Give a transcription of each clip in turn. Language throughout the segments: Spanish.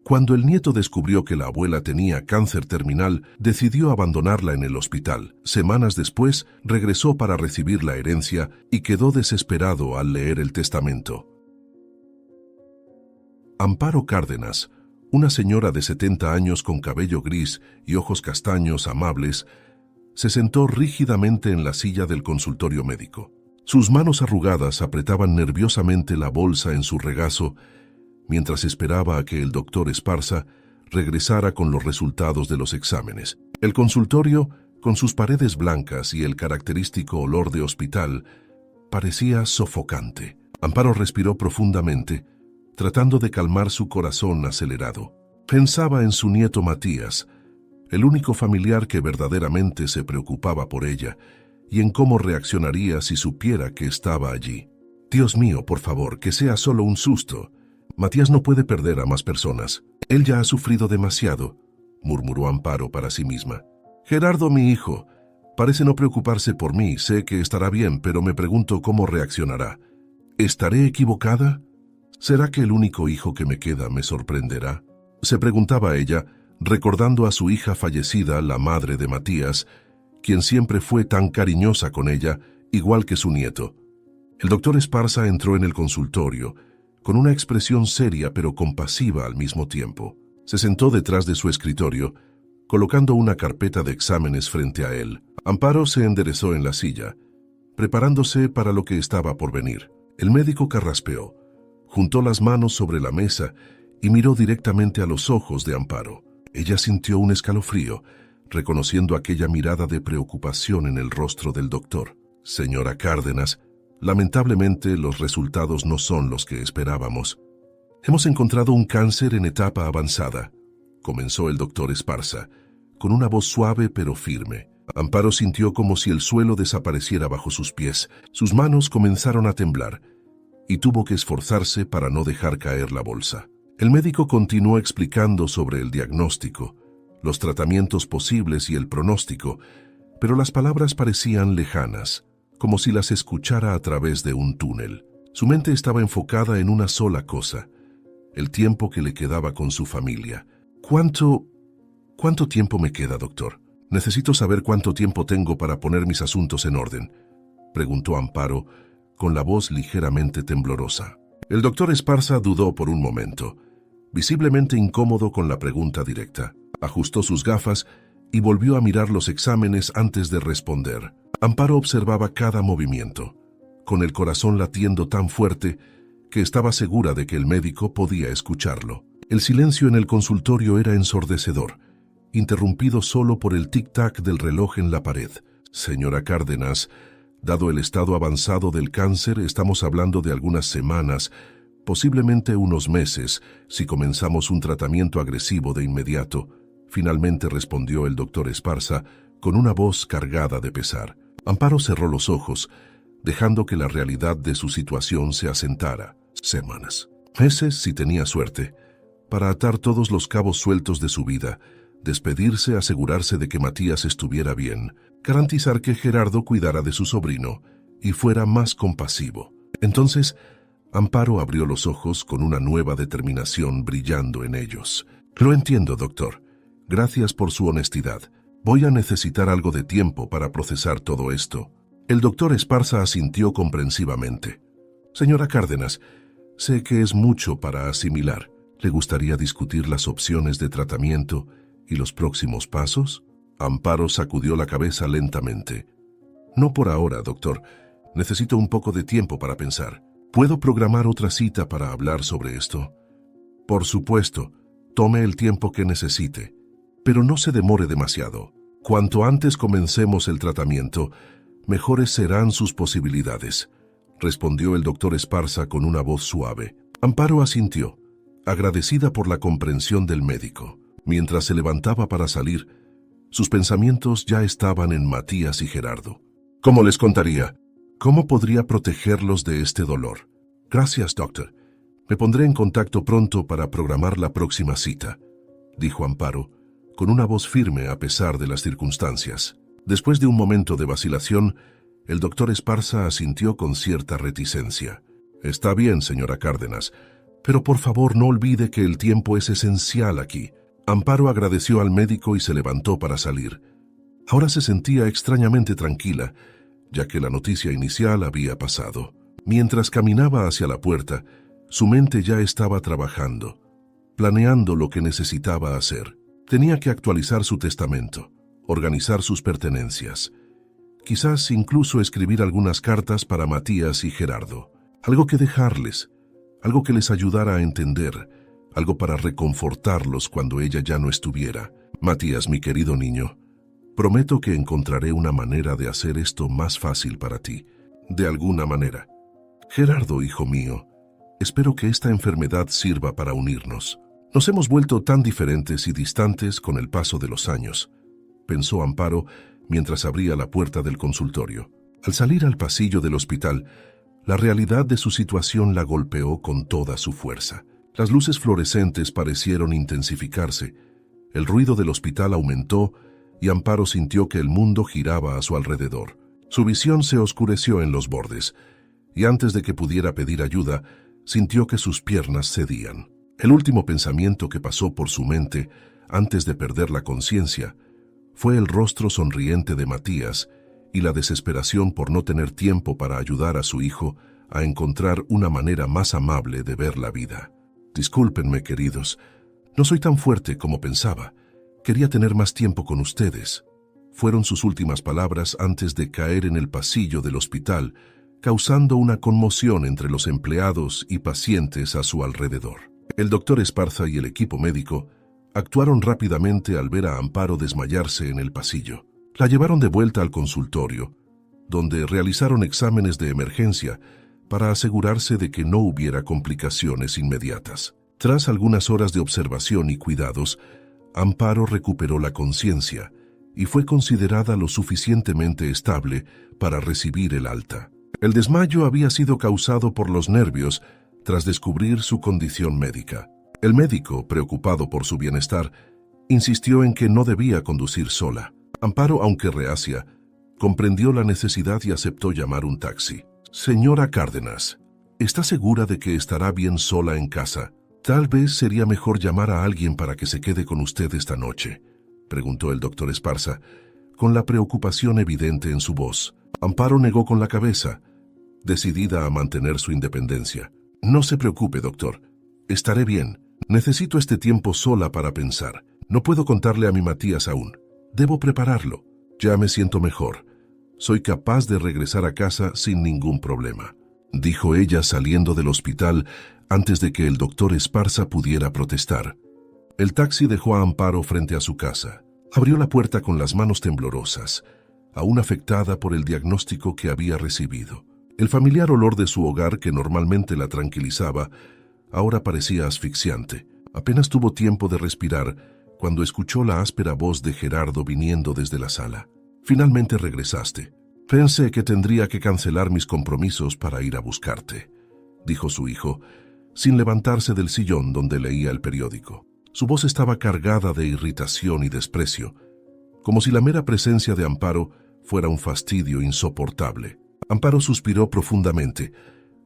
Cuando el nieto descubrió que la abuela tenía cáncer terminal, decidió abandonarla en el hospital. Semanas después, regresó para recibir la herencia y quedó desesperado al leer el testamento. Amparo Cárdenas, una señora de 70 años con cabello gris y ojos castaños amables, se sentó rígidamente en la silla del consultorio médico. Sus manos arrugadas apretaban nerviosamente la bolsa en su regazo mientras esperaba a que el doctor Esparza regresara con los resultados de los exámenes. El consultorio, con sus paredes blancas y el característico olor de hospital, parecía sofocante. Amparo respiró profundamente, tratando de calmar su corazón acelerado. Pensaba en su nieto Matías, el único familiar que verdaderamente se preocupaba por ella, y en cómo reaccionaría si supiera que estaba allí. Dios mío, por favor, que sea solo un susto. Matías no puede perder a más personas. Él ya ha sufrido demasiado, murmuró Amparo para sí misma. Gerardo, mi hijo, parece no preocuparse por mí. Sé que estará bien, pero me pregunto cómo reaccionará. ¿Estaré equivocada? ¿Será que el único hijo que me queda me sorprenderá? Se preguntaba ella, recordando a su hija fallecida, la madre de Matías, quien siempre fue tan cariñosa con ella, igual que su nieto. El doctor Esparza entró en el consultorio, con una expresión seria pero compasiva al mismo tiempo. Se sentó detrás de su escritorio, colocando una carpeta de exámenes frente a él. Amparo se enderezó en la silla, preparándose para lo que estaba por venir. El médico carraspeó, juntó las manos sobre la mesa y miró directamente a los ojos de Amparo. Ella sintió un escalofrío, reconociendo aquella mirada de preocupación en el rostro del doctor. Señora Cárdenas, lamentablemente los resultados no son los que esperábamos. Hemos encontrado un cáncer en etapa avanzada, comenzó el doctor Esparza, con una voz suave pero firme. Amparo sintió como si el suelo desapareciera bajo sus pies. Sus manos comenzaron a temblar y tuvo que esforzarse para no dejar caer la bolsa. El médico continuó explicando sobre el diagnóstico, los tratamientos posibles y el pronóstico, pero las palabras parecían lejanas, como si las escuchara a través de un túnel. Su mente estaba enfocada en una sola cosa: el tiempo que le quedaba con su familia. ¿Cuánto tiempo me queda, doctor? Necesito saber cuánto tiempo tengo para poner mis asuntos en orden, preguntó Amparo, con la voz ligeramente temblorosa. El doctor Esparza dudó por un momento, visiblemente incómodo con la pregunta directa. Ajustó sus gafas y volvió a mirar los exámenes antes de responder. Amparo observaba cada movimiento, con el corazón latiendo tan fuerte que estaba segura de que el médico podía escucharlo. El silencio en el consultorio era ensordecedor, interrumpido solo por el tic-tac del reloj en la pared. Señora Cárdenas, dado el estado avanzado del cáncer, estamos hablando de algunas semanas, posiblemente unos meses, si comenzamos un tratamiento agresivo de inmediato, finalmente respondió el doctor Esparza con una voz cargada de pesar. Amparo cerró los ojos, dejando que la realidad de su situación se asentara. Semanas, meses si tenía suerte, para atar todos los cabos sueltos de su vida, despedirse, asegurarse de que Matías estuviera bien, garantizar que Gerardo cuidara de su sobrino y fuera más compasivo. Entonces, Amparo abrió los ojos con una nueva determinación brillando en ellos. Lo entiendo, doctor. Gracias por su honestidad. Voy a necesitar algo de tiempo para procesar todo esto. El doctor Esparza asintió comprensivamente. Señora Cárdenas, sé que es mucho para asimilar. ¿Le gustaría discutir las opciones de tratamiento y los próximos pasos? Amparo sacudió la cabeza lentamente. No por ahora, doctor. Necesito un poco de tiempo para pensar. ¿Puedo programar otra cita para hablar sobre esto? Por supuesto. Tome el tiempo que necesite. Pero no se demore demasiado. Cuanto antes comencemos el tratamiento, mejores serán sus posibilidades, respondió el doctor Esparza con una voz suave. Amparo asintió, agradecida por la comprensión del médico. Mientras se levantaba para salir, sus pensamientos ya estaban en Matías y Gerardo. ¿Cómo les contaría? ¿Cómo podría protegerlos de este dolor? Gracias, doctor. Me pondré en contacto pronto para programar la próxima cita, dijo Amparo, con una voz firme a pesar de las circunstancias. Después de un momento de vacilación, el doctor Esparza asintió con cierta reticencia. Está bien, señora Cárdenas, Pero por favor no olvide que el tiempo es esencial aquí. Amparo agradeció al médico y se levantó para salir. Ahora se sentía extrañamente tranquila, ya que la noticia inicial había pasado. Mientras caminaba hacia la puerta, su mente ya estaba trabajando, planeando lo que necesitaba hacer. Tenía que actualizar su testamento, organizar sus pertenencias, quizás incluso escribir algunas cartas para Matías y Gerardo. Algo que dejarles, algo que les ayudara a entender, algo para reconfortarlos cuando ella ya no estuviera. Matías, mi querido niño, prometo que encontraré una manera de hacer esto más fácil para ti, de alguna manera. Gerardo, hijo mío, espero que esta enfermedad sirva para unirnos. Nos hemos vuelto tan diferentes y distantes con el paso de los años, pensó Amparo mientras abría la puerta del consultorio. Al salir al pasillo del hospital, la realidad de su situación la golpeó con toda su fuerza. Las luces fluorescentes parecieron intensificarse, el ruido del hospital aumentó y Amparo sintió que el mundo giraba a su alrededor. Su visión se oscureció en los bordes, y antes de que pudiera pedir ayuda, sintió que sus piernas cedían. El último pensamiento que pasó por su mente, antes de perder la conciencia, fue el rostro sonriente de Matías y la desesperación por no tener tiempo para ayudar a su hijo a encontrar una manera más amable de ver la vida. Discúlpenme, queridos, no soy tan fuerte como pensaba. Quería tener más tiempo con ustedes. Fueron sus últimas palabras antes de caer en el pasillo del hospital, causando una conmoción entre los empleados y pacientes a su alrededor. El doctor Esparza y el equipo médico actuaron rápidamente al ver a Amparo desmayarse en el pasillo. La llevaron de vuelta al consultorio, donde realizaron exámenes de emergencia para asegurarse de que no hubiera complicaciones inmediatas. Tras algunas horas de observación y cuidados, Amparo recuperó la conciencia y fue considerada lo suficientemente estable para recibir el alta. El desmayo había sido causado por los nervios tras descubrir su condición médica. El médico, preocupado por su bienestar, insistió en que no debía conducir sola. Amparo, aunque reacia, comprendió la necesidad y aceptó llamar un taxi. Señora Cárdenas, ¿está segura de que estará bien sola en casa? Tal vez sería mejor llamar a alguien para que se quede con usted esta noche, preguntó el doctor Esparza, con la preocupación evidente en su voz. Amparo negó con la cabeza, decidida a mantener su independencia. No se preocupe, doctor. Estaré bien. Necesito este tiempo sola para pensar. No puedo contarle a mi Matías aún. Debo prepararlo. Ya me siento mejor. Soy capaz de regresar a casa sin ningún problema, dijo ella saliendo del hospital antes de que el doctor Esparza pudiera protestar. El taxi dejó a Amparo frente a su casa. Abrió la puerta con las manos temblorosas, aún afectada por el diagnóstico que había recibido. El familiar olor de su hogar, que normalmente la tranquilizaba, ahora parecía asfixiante. Apenas tuvo tiempo de respirar cuando escuchó la áspera voz de Gerardo viniendo desde la sala. Finalmente regresaste. Pensé que tendría que cancelar mis compromisos para ir a buscarte, dijo su hijo, sin levantarse del sillón donde leía el periódico. Su voz estaba cargada de irritación y desprecio, como si la mera presencia de Amparo fuera un fastidio insoportable. Amparo suspiró profundamente,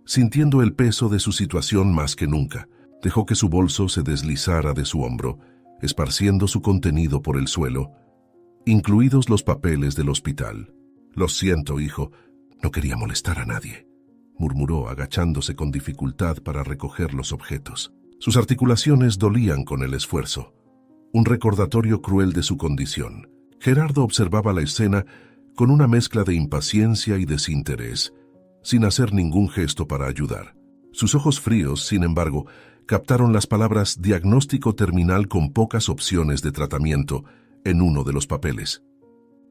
sintiendo el peso de su situación más que nunca. Dejó que su bolso se deslizara de su hombro, esparciendo su contenido por el suelo, incluidos los papeles del hospital. Lo siento, hijo, no quería molestar a nadie, murmuró agachándose con dificultad para recoger los objetos. Sus articulaciones dolían con el esfuerzo, un recordatorio cruel de su condición. Gerardo observaba la escena con una mezcla de impaciencia y desinterés, sin hacer ningún gesto para ayudar. Sus ojos fríos, sin embargo, captaron las palabras diagnóstico terminal con pocas opciones de tratamiento en uno de los papeles.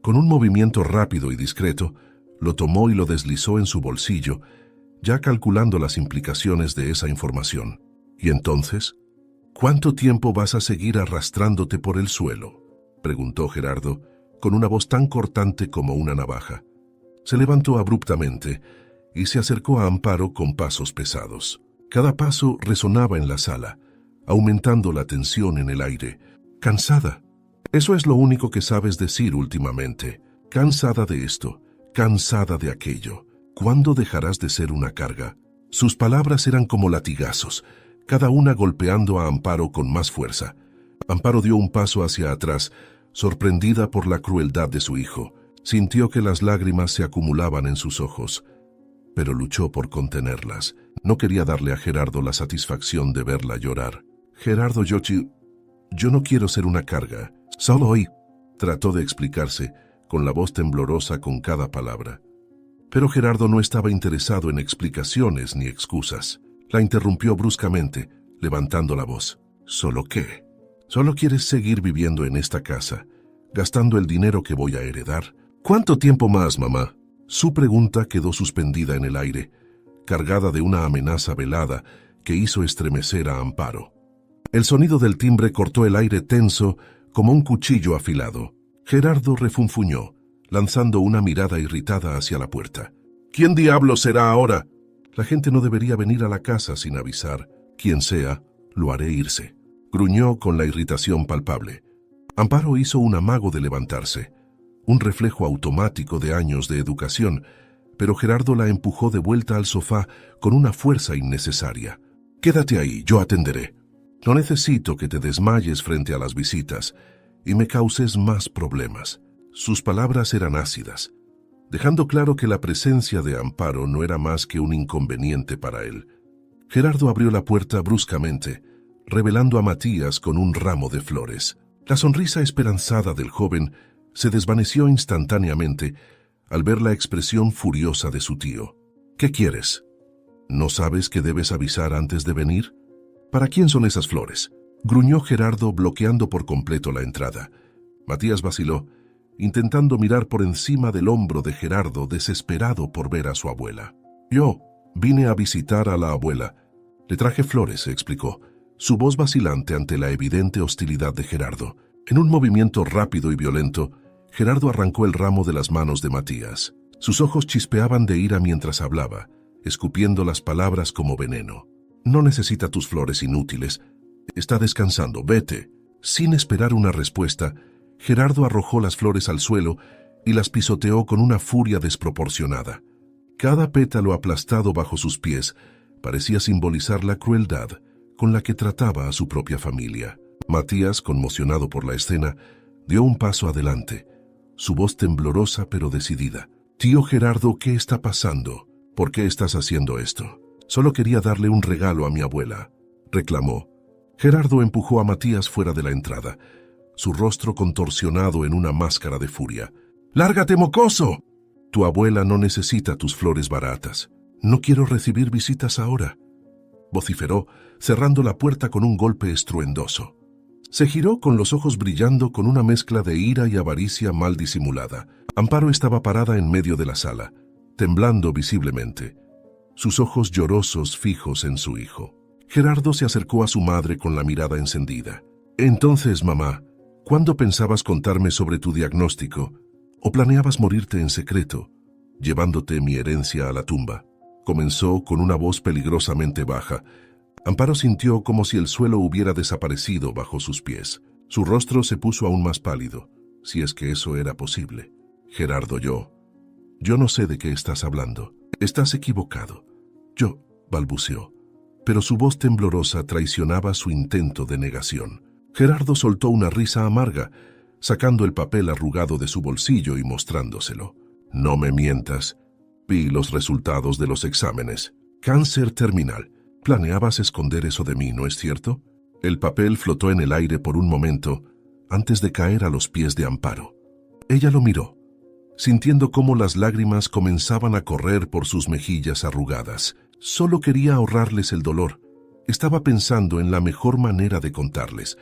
Con un movimiento rápido y discreto, lo tomó y lo deslizó en su bolsillo, ya calculando las implicaciones de esa información. ¿Y entonces? ¿Cuánto tiempo vas a seguir arrastrándote por el suelo?, preguntó Gerardo, con una voz tan cortante como una navaja. Se levantó abruptamente y se acercó a Amparo con pasos pesados. Cada paso resonaba en la sala, aumentando la tensión en el aire. Cansada. Eso es lo único que sabes decir últimamente. Cansada de esto, cansada de aquello. ¿Cuándo dejarás de ser una carga? Sus palabras eran como latigazos, cada una golpeando a Amparo con más fuerza. Amparo dio un paso hacia atrás, sorprendida por la crueldad de su hijo. Sintió que las lágrimas se acumulaban en sus ojos, pero luchó por contenerlas. No quería darle a Gerardo la satisfacción de verla llorar. Gerardo, yo no quiero ser una carga. Solo hoy, trató de explicarse, con la voz temblorosa con cada palabra. Pero Gerardo no estaba interesado en explicaciones ni excusas. La interrumpió bruscamente, levantando la voz. ¿Solo qué? ¿Solo quieres seguir viviendo en esta casa, gastando el dinero que voy a heredar? ¿Cuánto tiempo más, mamá? Su pregunta quedó suspendida en el aire, cargada de una amenaza velada que hizo estremecer a Amparo. El sonido del timbre cortó el aire tenso como un cuchillo afilado. Gerardo refunfuñó, lanzando una mirada irritada hacia la puerta. ¿Quién diablo será ahora? La gente no debería venir a la casa sin avisar. Quien sea, lo haré irse. Gruñó con la irritación palpable. Amparo hizo un amago de levantarse, un reflejo automático de años de educación, pero Gerardo la empujó de vuelta al sofá con una fuerza innecesaria. Quédate ahí, yo atenderé. No necesito que te desmayes frente a las visitas y me causes más problemas. Sus palabras eran ácidas, dejando claro que la presencia de Amparo no era más que un inconveniente para él. Gerardo abrió la puerta bruscamente, revelando a Matías con un ramo de flores. La sonrisa esperanzada del joven se desvaneció instantáneamente al ver la expresión furiosa de su tío. ¿Qué quieres? ¿No sabes que debes avisar antes de venir? ¿Para quién son esas flores? Gruñó Gerardo, bloqueando por completo la entrada. Matías vaciló, intentando mirar por encima del hombro de Gerardo, desesperado por ver a su abuela. Yo vine a visitar a la abuela. Le traje flores, explicó, su voz vacilante ante la evidente hostilidad de Gerardo. En un movimiento rápido y violento, Gerardo arrancó el ramo de las manos de Matías. Sus ojos chispeaban de ira mientras hablaba, escupiendo las palabras como veneno. No necesita tus flores inútiles. Está descansando, vete. Sin esperar una respuesta, Gerardo arrojó las flores al suelo y las pisoteó con una furia desproporcionada. Cada pétalo aplastado bajo sus pies parecía simbolizar la crueldad con la que trataba a su propia familia. Matías, conmocionado por la escena, dio un paso adelante, su voz temblorosa pero decidida. Tío Gerardo, ¿qué está pasando? ¿Por qué estás haciendo esto? Solo quería darle un regalo a mi abuela, reclamó. Gerardo empujó a Matías fuera de la entrada, su rostro contorsionado en una máscara de furia. ¡Lárgate, mocoso! Tu abuela no necesita tus flores baratas. No quiero recibir visitas ahora, vociferó, cerrando la puerta con un golpe estruendoso. Se giró con los ojos brillando con una mezcla de ira y avaricia mal disimulada. Amparo estaba parada en medio de la sala, temblando visiblemente, sus ojos llorosos fijos en su hijo. Gerardo se acercó a su madre con la mirada encendida. Entonces, mamá, ¿cuándo pensabas contarme sobre tu diagnóstico? ¿O planeabas morirte en secreto, llevándote mi herencia a la tumba? Comenzó con una voz peligrosamente baja. Amparo sintió como si el suelo hubiera desaparecido bajo sus pies. Su rostro se puso aún más pálido, si es que eso era posible. Gerardo, yo no sé de qué estás hablando. Estás equivocado. Balbuceó, pero su voz temblorosa traicionaba su intento de negación. Gerardo soltó una risa amarga, sacando el papel arrugado de su bolsillo y mostrándoselo. No me mientas. Vi los resultados de los exámenes. Cáncer terminal. Planeabas esconder eso de mí, ¿no es cierto? El papel flotó en el aire por un momento, antes de caer a los pies de Amparo. Ella lo miró, sintiendo cómo las lágrimas comenzaban a correr por sus mejillas arrugadas. Solo quería ahorrarles el dolor. Estaba pensando en la mejor manera de contarles,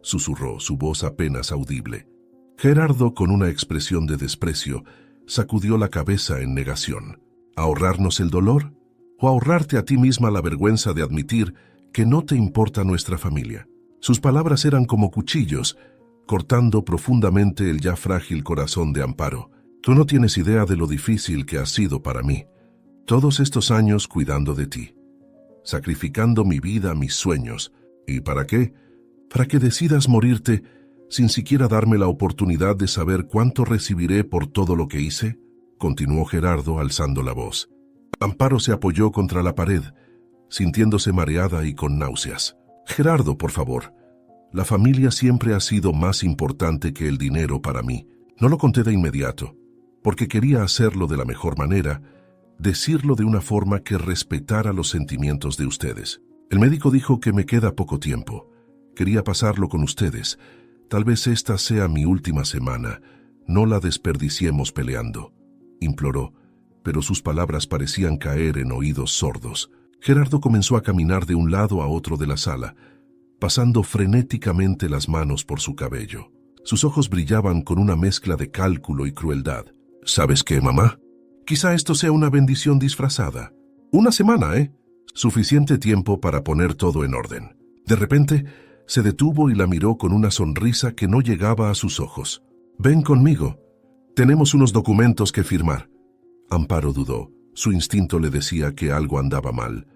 susurró, su voz apenas audible. Gerardo, con una expresión de desprecio, sacudió la cabeza en negación. ¿Ahorrarnos el dolor? ¿O ahorrarte a ti misma la vergüenza de admitir que no te importa nuestra familia? Sus palabras eran como cuchillos, cortando profundamente el ya frágil corazón de Amparo. Tú no tienes idea de lo difícil que ha sido para mí. Todos estos años cuidando de ti, sacrificando mi vida, mis sueños. ¿Y para qué? Para que decidas morirte sin siquiera darme la oportunidad de saber cuánto recibiré por todo lo que hice, continuó Gerardo alzando la voz. Amparo se apoyó contra la pared, sintiéndose mareada y con náuseas. Gerardo, por favor. La familia siempre ha sido más importante que el dinero para mí. No lo conté de inmediato, porque quería hacerlo de la mejor manera, decirlo de una forma que respetara los sentimientos de ustedes. El médico dijo que me queda poco tiempo. Quería pasarlo con ustedes. Tal vez esta sea mi última semana. No la desperdiciemos peleando, imploró, pero sus palabras parecían caer en oídos sordos. Gerardo comenzó a caminar de un lado a otro de la sala, pasando frenéticamente las manos por su cabello. Sus ojos brillaban con una mezcla de cálculo y crueldad. ¿Sabes qué, mamá? Quizá esto sea una bendición disfrazada. Una semana, ¿eh? Suficiente tiempo para poner todo en orden. De repente, se detuvo y la miró con una sonrisa que no llegaba a sus ojos. Ven conmigo. Tenemos unos documentos que firmar. Amparo dudó. Su instinto le decía que algo andaba mal,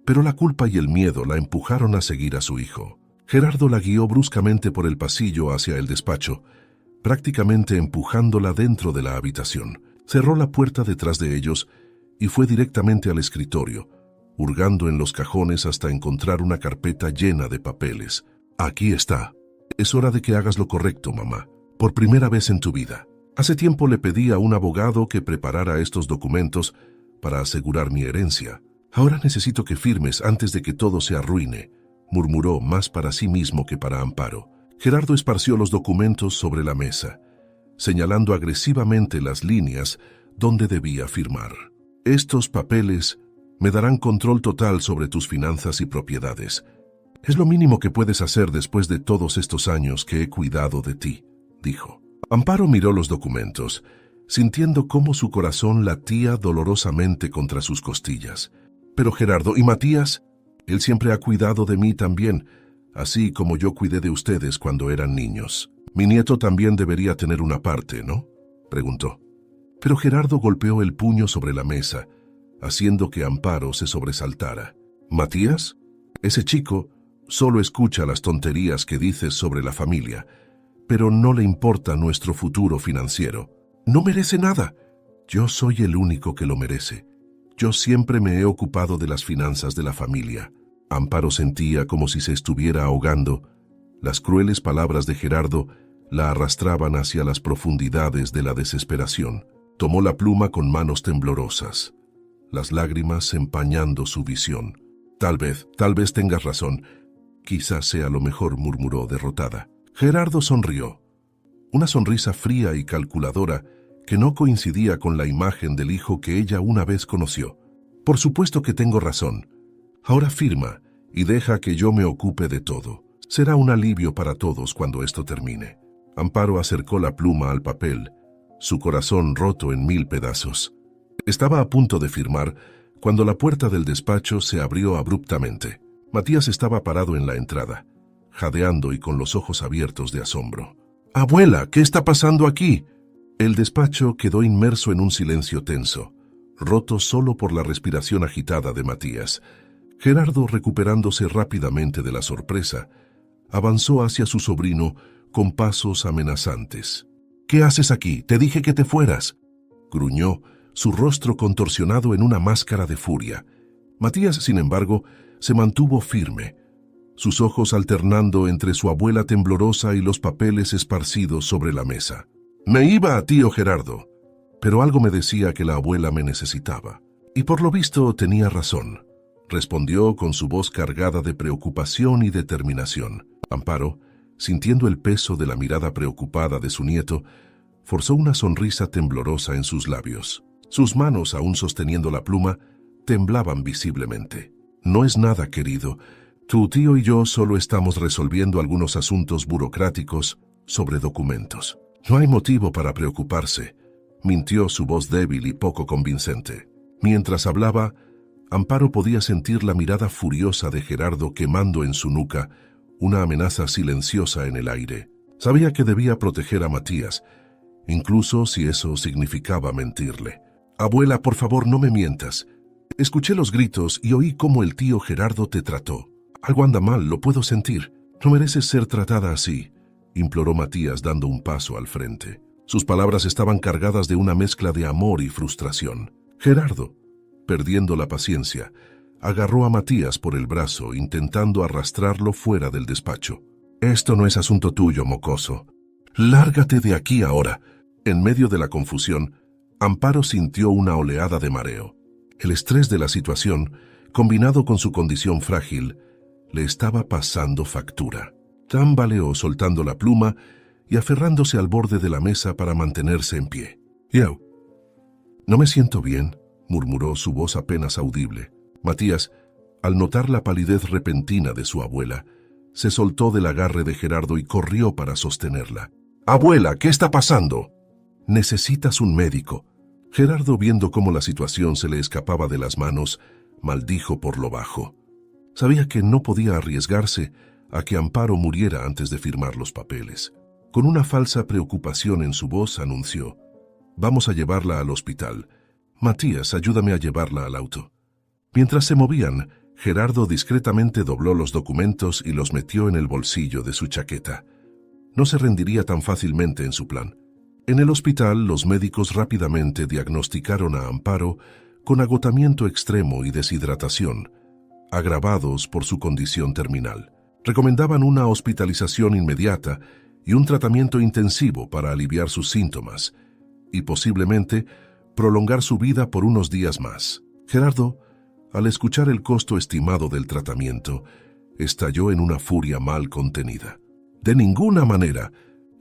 pero la culpa y el miedo la empujaron a seguir a su hijo. Gerardo la guió bruscamente por el pasillo hacia el despacho, prácticamente empujándola dentro de la habitación. Cerró la puerta detrás de ellos y fue directamente al escritorio, hurgando en los cajones hasta encontrar una carpeta llena de papeles. Aquí está. Es hora de que hagas lo correcto, mamá. Por primera vez en tu vida. Hace tiempo le pedí a un abogado que preparara estos documentos para asegurar mi herencia. Ahora necesito que firmes antes de que todo se arruine, murmuró más para sí mismo que para Amparo. Gerardo esparció los documentos sobre la mesa, señalando agresivamente las líneas donde debía firmar. Estos papeles me darán control total sobre tus finanzas y propiedades. Es lo mínimo que puedes hacer después de todos estos años que he cuidado de ti, dijo. Amparo miró los documentos, sintiendo cómo su corazón latía dolorosamente contra sus costillas. Pero Gerardo, ¿y Matías? Él siempre ha cuidado de mí también, así como yo cuidé de ustedes cuando eran niños. Mi nieto también debería tener una parte, ¿no?, preguntó. Pero Gerardo golpeó el puño sobre la mesa, haciendo que Amparo se sobresaltara. ¿Matías? Ese chico solo escucha las tonterías que dices sobre la familia, pero no le importa nuestro futuro financiero. No merece nada. Yo soy el único que lo merece. Yo siempre me he ocupado de las finanzas de la familia. Amparo sentía como si se estuviera ahogando. Las crueles palabras de Gerardo la arrastraban hacia las profundidades de la desesperación. Tomó la pluma con manos temblorosas, las lágrimas empañando su visión. Tal vez tengas razón. Quizás sea lo mejor, murmuró derrotada. Gerardo sonrió. Una sonrisa fría y calculadora que no coincidía con la imagen del hijo que ella una vez conoció. Por supuesto que tengo razón. Ahora firma y deja que yo me ocupe de todo. Será un alivio para todos cuando esto termine. Amparo acercó la pluma al papel, su corazón roto en 1000 pedazos. Estaba a punto de firmar cuando la puerta del despacho se abrió abruptamente. Matías estaba parado en la entrada, jadeando y con los ojos abiertos de asombro. «Abuela, ¿qué está pasando aquí?» El despacho quedó inmerso en un silencio tenso, roto solo por la respiración agitada de Matías. Gerardo, recuperándose rápidamente de la sorpresa, avanzó hacia su sobrino con pasos amenazantes. «¿Qué haces aquí? Te dije que te fueras», gruñó, su rostro contorsionado en una máscara de furia. Matías, sin embargo, se mantuvo firme, sus ojos alternando entre su abuela temblorosa y los papeles esparcidos sobre la mesa. «Me iba a tío Gerardo, pero algo me decía que la abuela me necesitaba. Y por lo visto tenía razón», respondió con su voz cargada de preocupación y determinación. Amparo, sintiendo el peso de la mirada preocupada de su nieto, forzó una sonrisa temblorosa en sus labios. Sus manos, aún sosteniendo la pluma, temblaban visiblemente. «No es nada, querido. Tu tío y yo solo estamos resolviendo algunos asuntos burocráticos sobre documentos. No hay motivo para preocuparse», mintió su voz débil y poco convincente. Mientras hablaba, Amparo podía sentir la mirada furiosa de Gerardo quemando en su nuca, una amenaza silenciosa en el aire. Sabía que debía proteger a Matías, incluso si eso significaba mentirle. «Abuela, por favor, no me mientas. Escuché los gritos y oí cómo el tío Gerardo te trató. Algo anda mal, lo puedo sentir. No mereces ser tratada así», imploró Matías dando un paso al frente. Sus palabras estaban cargadas de una mezcla de amor y frustración. Gerardo, perdiendo la paciencia, agarró a Matías por el brazo, intentando arrastrarlo fuera del despacho. «Esto no es asunto tuyo, mocoso. Lárgate de aquí ahora». En medio de la confusión, Amparo sintió una oleada de mareo. El estrés de la situación, combinado con su condición frágil, le estaba pasando factura. Tambaleó soltando la pluma y aferrándose al borde de la mesa para mantenerse en pie. «Yo. No me siento bien», murmuró su voz apenas audible. Matías, al notar la palidez repentina de su abuela, se soltó del agarre de Gerardo y corrió para sostenerla. «Abuela, ¿qué está pasando?» «Necesitas un médico». Gerardo, viendo cómo la situación se le escapaba de las manos, maldijo por lo bajo. Sabía que no podía arriesgarse a que Amparo muriera antes de firmar los papeles. Con una falsa preocupación en su voz, anunció: «Vamos a llevarla al hospital. Matías, ayúdame a llevarla al auto». Mientras se movían, Gerardo discretamente dobló los documentos y los metió en el bolsillo de su chaqueta. No se rendiría tan fácilmente en su plan. En el hospital, los médicos rápidamente diagnosticaron a Amparo con agotamiento extremo y deshidratación, agravados por su condición terminal. Recomendaban una hospitalización inmediata y un tratamiento intensivo para aliviar sus síntomas y posiblemente prolongar su vida por unos días más. Gerardo, al escuchar el costo estimado del tratamiento, estalló en una furia mal contenida. De ninguna manera.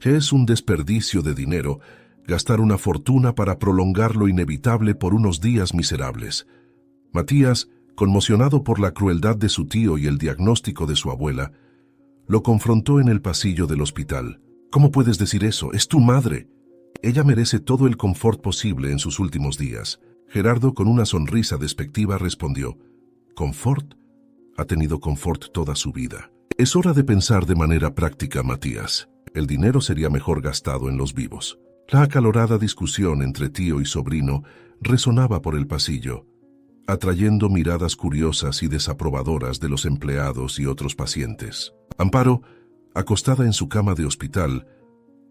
Es un desperdicio de dinero gastar una fortuna para prolongar lo inevitable por unos días miserables. Matías, conmocionado por la crueldad de su tío y el diagnóstico de su abuela, lo confrontó en el pasillo del hospital. «¿Cómo puedes decir eso? Es tu madre. Ella merece todo el confort posible en sus últimos días». Gerardo, con una sonrisa despectiva, respondió: «¿Confort? Ha tenido confort toda su vida. Es hora de pensar de manera práctica, Matías. El dinero sería mejor gastado en los vivos». La acalorada discusión entre tío y sobrino resonaba por el pasillo, atrayendo miradas curiosas y desaprobadoras de los empleados y otros pacientes. Amparo, acostada en su cama de hospital,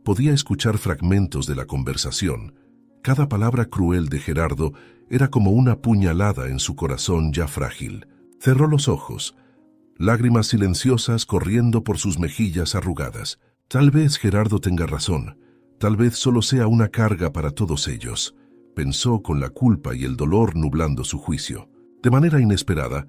podía escuchar fragmentos de la conversación. Cada palabra cruel de Gerardo era como una puñalada en su corazón ya frágil. Cerró los ojos, lágrimas silenciosas corriendo por sus mejillas arrugadas. Tal vez Gerardo tenga razón, tal vez solo sea una carga para todos ellos, pensó con la culpa y el dolor nublando su juicio. De manera inesperada,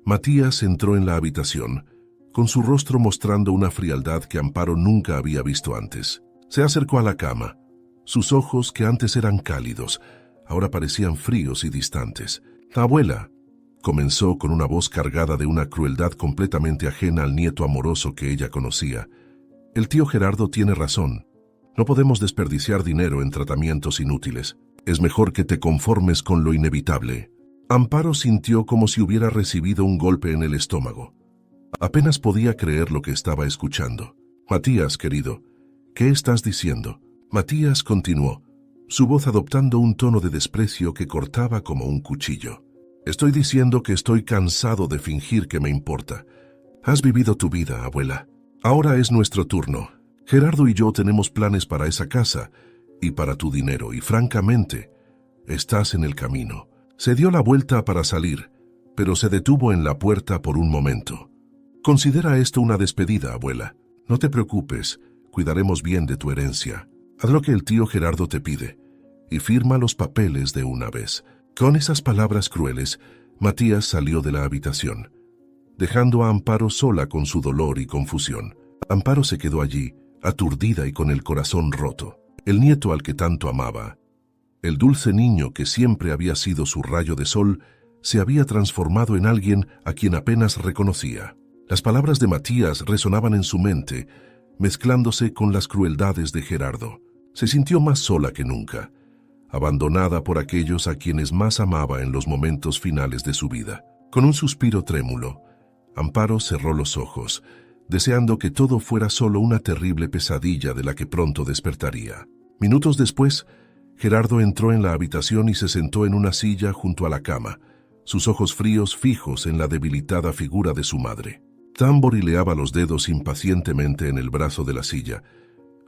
Matías entró en la habitación, con su rostro mostrando una frialdad que Amparo nunca había visto antes. Se acercó a la cama. Sus ojos, que antes eran cálidos, ahora parecían fríos y distantes. «Abuela», comenzó con una voz cargada de una crueldad completamente ajena al nieto amoroso que ella conocía. «El tío Gerardo tiene razón. No podemos desperdiciar dinero en tratamientos inútiles. Es mejor que te conformes con lo inevitable». Amparo sintió como si hubiera recibido un golpe en el estómago. Apenas podía creer lo que estaba escuchando. «Matías, querido, ¿qué estás diciendo?». Matías continuó, su voz adoptando un tono de desprecio que cortaba como un cuchillo. «Estoy diciendo que estoy cansado de fingir que me importa. Has vivido tu vida, abuela. Ahora es nuestro turno. Gerardo y yo tenemos planes para esa casa y para tu dinero, y francamente, estás en el camino». Se dio la vuelta para salir, pero se detuvo en la puerta por un momento. «Considera esto una despedida, abuela. No te preocupes, cuidaremos bien de tu herencia. Haz lo que el tío Gerardo te pide y firma los papeles de una vez». Con esas palabras crueles, Matías salió de la habitación, dejando a Amparo sola con su dolor y confusión. Amparo se quedó allí, aturdida y con el corazón roto. El nieto al que tanto amaba, el dulce niño que siempre había sido su rayo de sol, se había transformado en alguien a quien apenas reconocía. Las palabras de Matías resonaban en su mente, mezclándose con las crueldades de Gerardo. Se sintió más sola que nunca, abandonada por aquellos a quienes más amaba en los momentos finales de su vida. Con un suspiro trémulo, Amparo cerró los ojos, deseando que todo fuera solo una terrible pesadilla de la que pronto despertaría. Minutos después, Gerardo entró en la habitación y se sentó en una silla junto a la cama, sus ojos fríos fijos en la debilitada figura de su madre. Tamborileaba los dedos impacientemente en el brazo de la silla,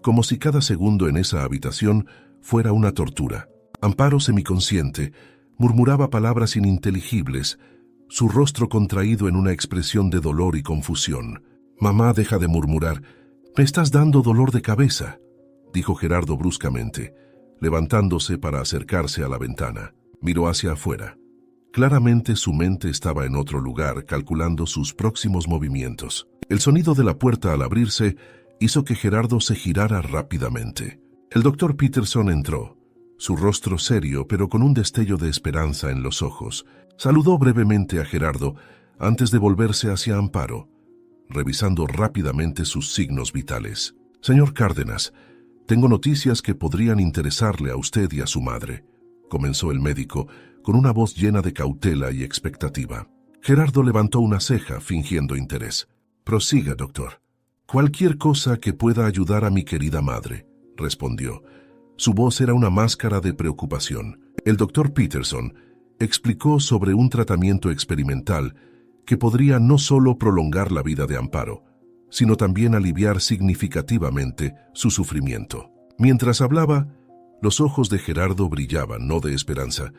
como si cada segundo en esa habitación fuera una tortura. Amparo, semiconsciente, murmuraba palabras ininteligibles, su rostro contraído en una expresión de dolor y confusión. «Mamá, deja de murmurar. Me estás dando dolor de cabeza», dijo Gerardo bruscamente, levantándose para acercarse a la ventana. Miró hacia afuera. Claramente su mente estaba en otro lugar, calculando sus próximos movimientos. El sonido de la puerta al abrirse hizo que Gerardo se girara rápidamente. El doctor Peterson entró, su rostro serio pero con un destello de esperanza en los ojos. Saludó brevemente a Gerardo antes de volverse hacia Amparo, revisando rápidamente sus signos vitales. «Señor Cárdenas, tengo noticias que podrían interesarle a usted y a su madre», comenzó el médico con una voz llena de cautela y expectativa. Gerardo levantó una ceja fingiendo interés. «Prosiga, doctor». «Cualquier cosa que pueda ayudar a mi querida madre», respondió. Su voz era una máscara de preocupación. El doctor Peterson explicó sobre un tratamiento experimental que podría no solo prolongar la vida de Amparo, sino también aliviar significativamente su sufrimiento. Mientras hablaba, los ojos de Gerardo brillaban no de esperanza,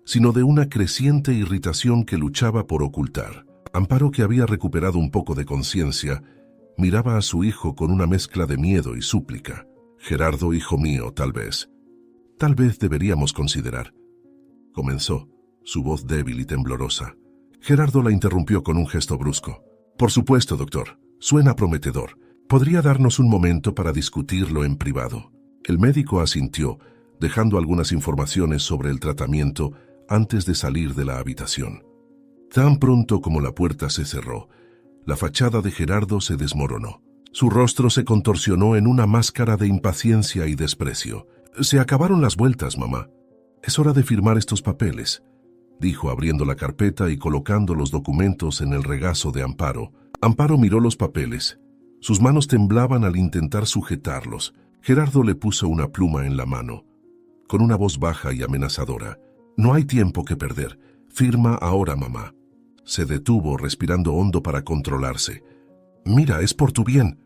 sino de una creciente irritación que luchaba por ocultar. Amparo, que había recuperado un poco de conciencia, miraba a su hijo con una mezcla de miedo y súplica. «Gerardo, hijo mío, tal vez deberíamos considerar», comenzó, su voz débil y temblorosa. Gerardo la interrumpió con un gesto brusco. «Por supuesto, doctor. Suena prometedor. ¿Podría darnos un momento para discutirlo en privado?» El médico asintió, dejando algunas informaciones sobre el tratamiento antes de salir de la habitación. Tan pronto como la puerta se cerró, la fachada de Gerardo se desmoronó. Su rostro se contorsionó en una máscara de impaciencia y desprecio. «Se acabaron las vueltas, mamá. Es hora de firmar estos papeles», dijo abriendo la carpeta y colocando los documentos en el regazo de Amparo. Amparo miró los papeles. Sus manos temblaban al intentar sujetarlos. Gerardo le puso una pluma en la mano, con una voz baja y amenazadora. «No hay tiempo que perder. Firma ahora, mamá». Se detuvo, respirando hondo para controlarse. «Mira, es por tu bien.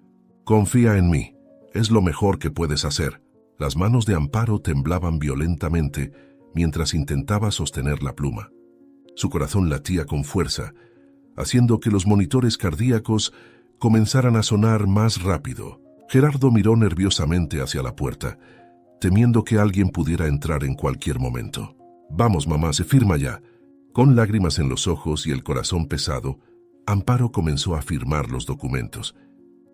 Confía en mí. Es lo mejor que puedes hacer». Las manos de Amparo temblaban violentamente mientras intentaba sostener la pluma. Su corazón latía con fuerza, haciendo que los monitores cardíacos comenzaran a sonar más rápido. Gerardo miró nerviosamente hacia la puerta, temiendo que alguien pudiera entrar en cualquier momento. «Vamos, mamá, se firma ya». Con lágrimas en los ojos y el corazón pesado, Amparo comenzó a firmar los documentos.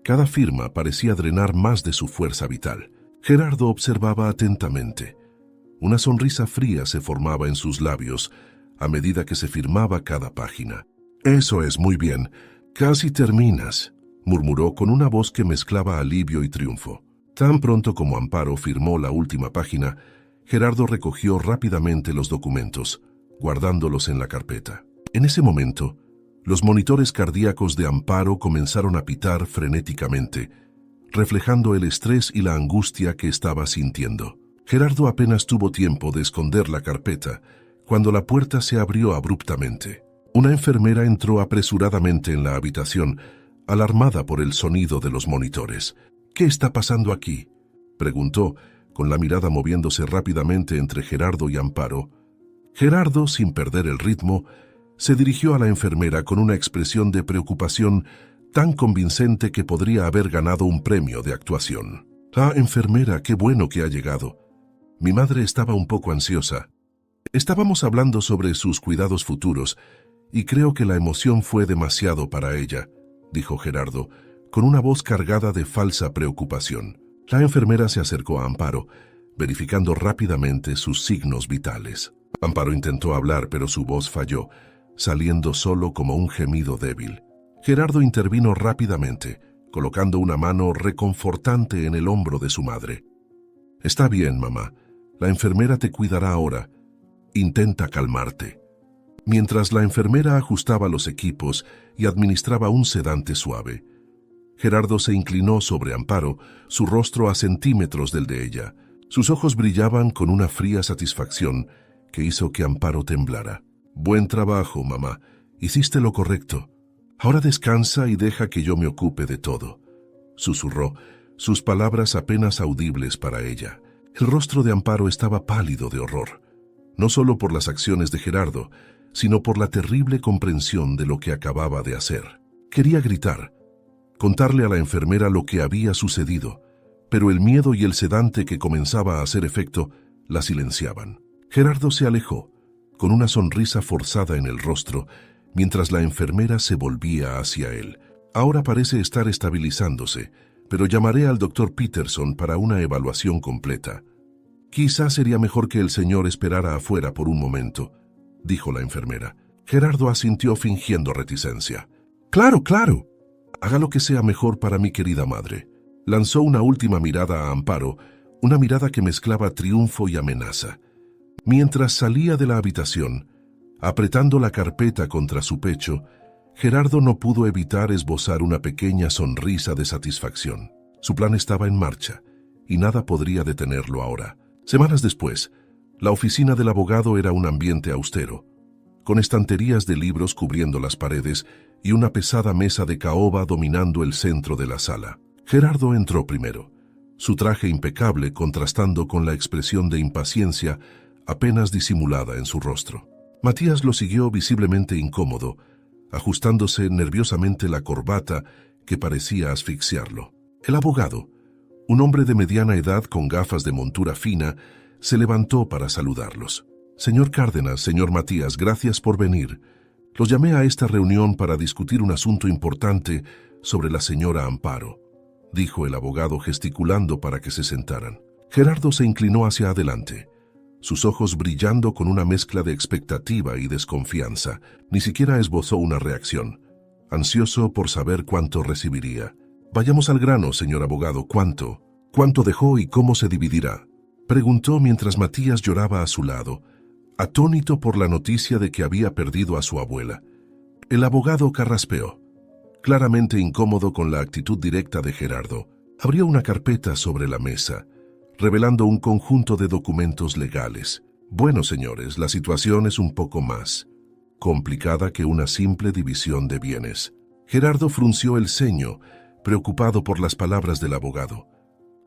Cada firma parecía drenar más de su fuerza vital. Gerardo observaba atentamente. Una sonrisa fría se formaba en sus labios a medida que se firmaba cada página. «Eso es, muy bien. Casi terminas», murmuró con una voz que mezclaba alivio y triunfo. Tan pronto como Amparo firmó la última página, Gerardo recogió rápidamente los documentos, guardándolos en la carpeta. En ese momento, los monitores cardíacos de Amparo comenzaron a pitar frenéticamente, reflejando el estrés y la angustia que estaba sintiendo. Gerardo apenas tuvo tiempo de esconder la carpeta cuando la puerta se abrió abruptamente. Una enfermera entró apresuradamente en la habitación, alarmada por el sonido de los monitores. «¿Qué está pasando aquí?», preguntó, con la mirada moviéndose rápidamente entre Gerardo y Amparo. Gerardo, sin perder el ritmo, se dirigió a la enfermera con una expresión de preocupación tan convincente que podría haber ganado un premio de actuación. «Ah, enfermera, qué bueno que ha llegado. Mi madre estaba un poco ansiosa. Estábamos hablando sobre sus cuidados futuros y creo que la emoción fue demasiado para ella», dijo Gerardo, con una voz cargada de falsa preocupación. La enfermera se acercó a Amparo, verificando rápidamente sus signos vitales. Amparo intentó hablar, pero su voz falló, saliendo solo como un gemido débil. Gerardo intervino rápidamente, colocando una mano reconfortante en el hombro de su madre. «Está bien, mamá. La enfermera te cuidará ahora. Intenta calmarte». Mientras la enfermera ajustaba los equipos y administraba un sedante suave, Gerardo se inclinó sobre Amparo, su rostro a centímetros del de ella. Sus ojos brillaban con una fría satisfacción que hizo que Amparo temblara. «Buen trabajo, mamá. Hiciste lo correcto. Ahora descansa y deja que yo me ocupe de todo», susurró, sus palabras apenas audibles para ella. El rostro de Amparo estaba pálido de horror, no solo por las acciones de Gerardo, sino por la terrible comprensión de lo que acababa de hacer. Quería gritar, contarle a la enfermera lo que había sucedido, pero el miedo y el sedante que comenzaba a hacer efecto la silenciaban. Gerardo se alejó, con una sonrisa forzada en el rostro, mientras la enfermera se volvía hacia él. Ahora parece estar estabilizándose, pero llamaré al doctor Peterson para una evaluación completa. Quizás sería mejor que el señor esperara afuera por un momento, dijo la enfermera. Gerardo asintió fingiendo reticencia. Claro, claro. Haga lo que sea mejor para mi querida madre. Lanzó una última mirada a Amparo, una mirada que mezclaba triunfo y amenaza. Mientras salía de la habitación, apretando la carpeta contra su pecho, Gerardo no pudo evitar esbozar una pequeña sonrisa de satisfacción. Su plan estaba en marcha, y nada podría detenerlo ahora. Semanas después, la oficina del abogado era un ambiente austero, con estanterías de libros cubriendo las paredes y una pesada mesa de caoba dominando el centro de la sala. Gerardo entró primero, su traje impecable contrastando con la expresión de impaciencia apenas disimulada en su rostro. Matías lo siguió visiblemente incómodo, ajustándose nerviosamente la corbata que parecía asfixiarlo. El abogado, un hombre de mediana edad con gafas de montura fina, se levantó para saludarlos. Señor Cárdenas, señor Matías, gracias por venir. Los llamé a esta reunión para discutir un asunto importante sobre la señora Amparo, dijo el abogado gesticulando para que se sentaran. Gerardo se inclinó hacia adelante, sus ojos brillando con una mezcla de expectativa y desconfianza. Ni siquiera esbozó una reacción, ansioso por saber cuánto recibiría. Vayamos al grano, señor abogado, ¿cuánto? ¿Cuánto dejó y cómo se dividirá? Preguntó mientras Matías lloraba a su lado, atónito por la noticia de que había perdido a su abuela. El abogado carraspeó, claramente incómodo con la actitud directa de Gerardo. Abrió una carpeta sobre la mesa, revelando un conjunto de documentos legales. Bueno, señores, la situación es un poco más complicada que una simple división de bienes. Gerardo frunció el ceño, preocupado por las palabras del abogado.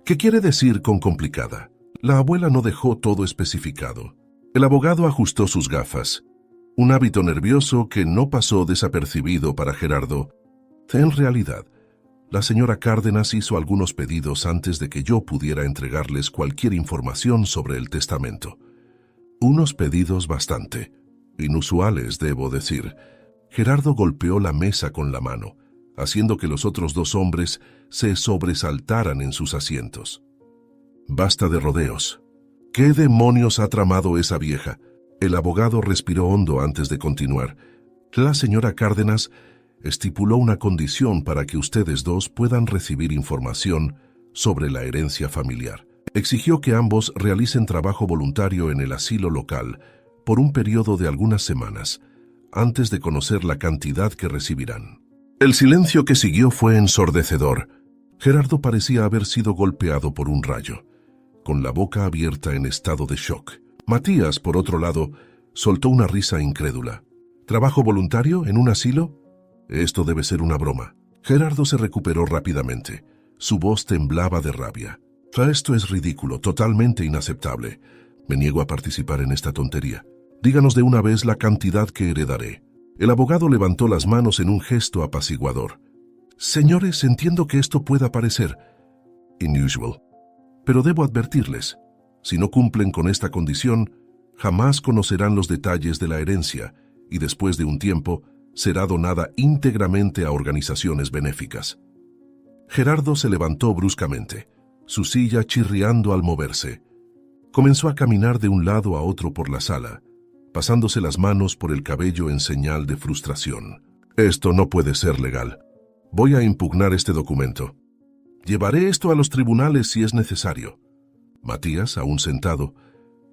¿Qué quiere decir con complicada? La abuela no dejó todo especificado. El abogado ajustó sus gafas, un hábito nervioso que no pasó desapercibido para Gerardo. En realidad, la señora Cárdenas hizo algunos pedidos antes de que yo pudiera entregarles cualquier información sobre el testamento. Unos pedidos bastante inusuales, debo decir. Gerardo golpeó la mesa con la mano, haciendo que los otros dos hombres se sobresaltaran en sus asientos. Basta de rodeos. ¿Qué demonios ha tramado esa vieja? El abogado respiró hondo antes de continuar. La señora Cárdenas estipuló una condición para que ustedes dos puedan recibir información sobre la herencia familiar. Exigió que ambos realicen trabajo voluntario en el asilo local por un periodo de algunas semanas, antes de conocer la cantidad que recibirán. El silencio que siguió fue ensordecedor. Gerardo parecía haber sido golpeado por un rayo, con la boca abierta en estado de shock. Matías, por otro lado, soltó una risa incrédula. ¿Trabajo voluntario en un asilo? Esto debe ser una broma. Gerardo se recuperó rápidamente. Su voz temblaba de rabia. Esto es ridículo, totalmente inaceptable. Me niego a participar en esta tontería. Díganos de una vez la cantidad que heredaré. El abogado levantó las manos en un gesto apaciguador. Señores, entiendo que esto pueda parecer unusual, pero debo advertirles, si no cumplen con esta condición, jamás conocerán los detalles de la herencia y después de un tiempo será donada íntegramente a organizaciones benéficas. Gerardo se levantó bruscamente, su silla chirriando al moverse. Comenzó a caminar de un lado a otro por la sala, pasándose las manos por el cabello en señal de frustración. Esto no puede ser legal. Voy a impugnar este documento. Llevaré esto a los tribunales si es necesario. Matías, aún sentado,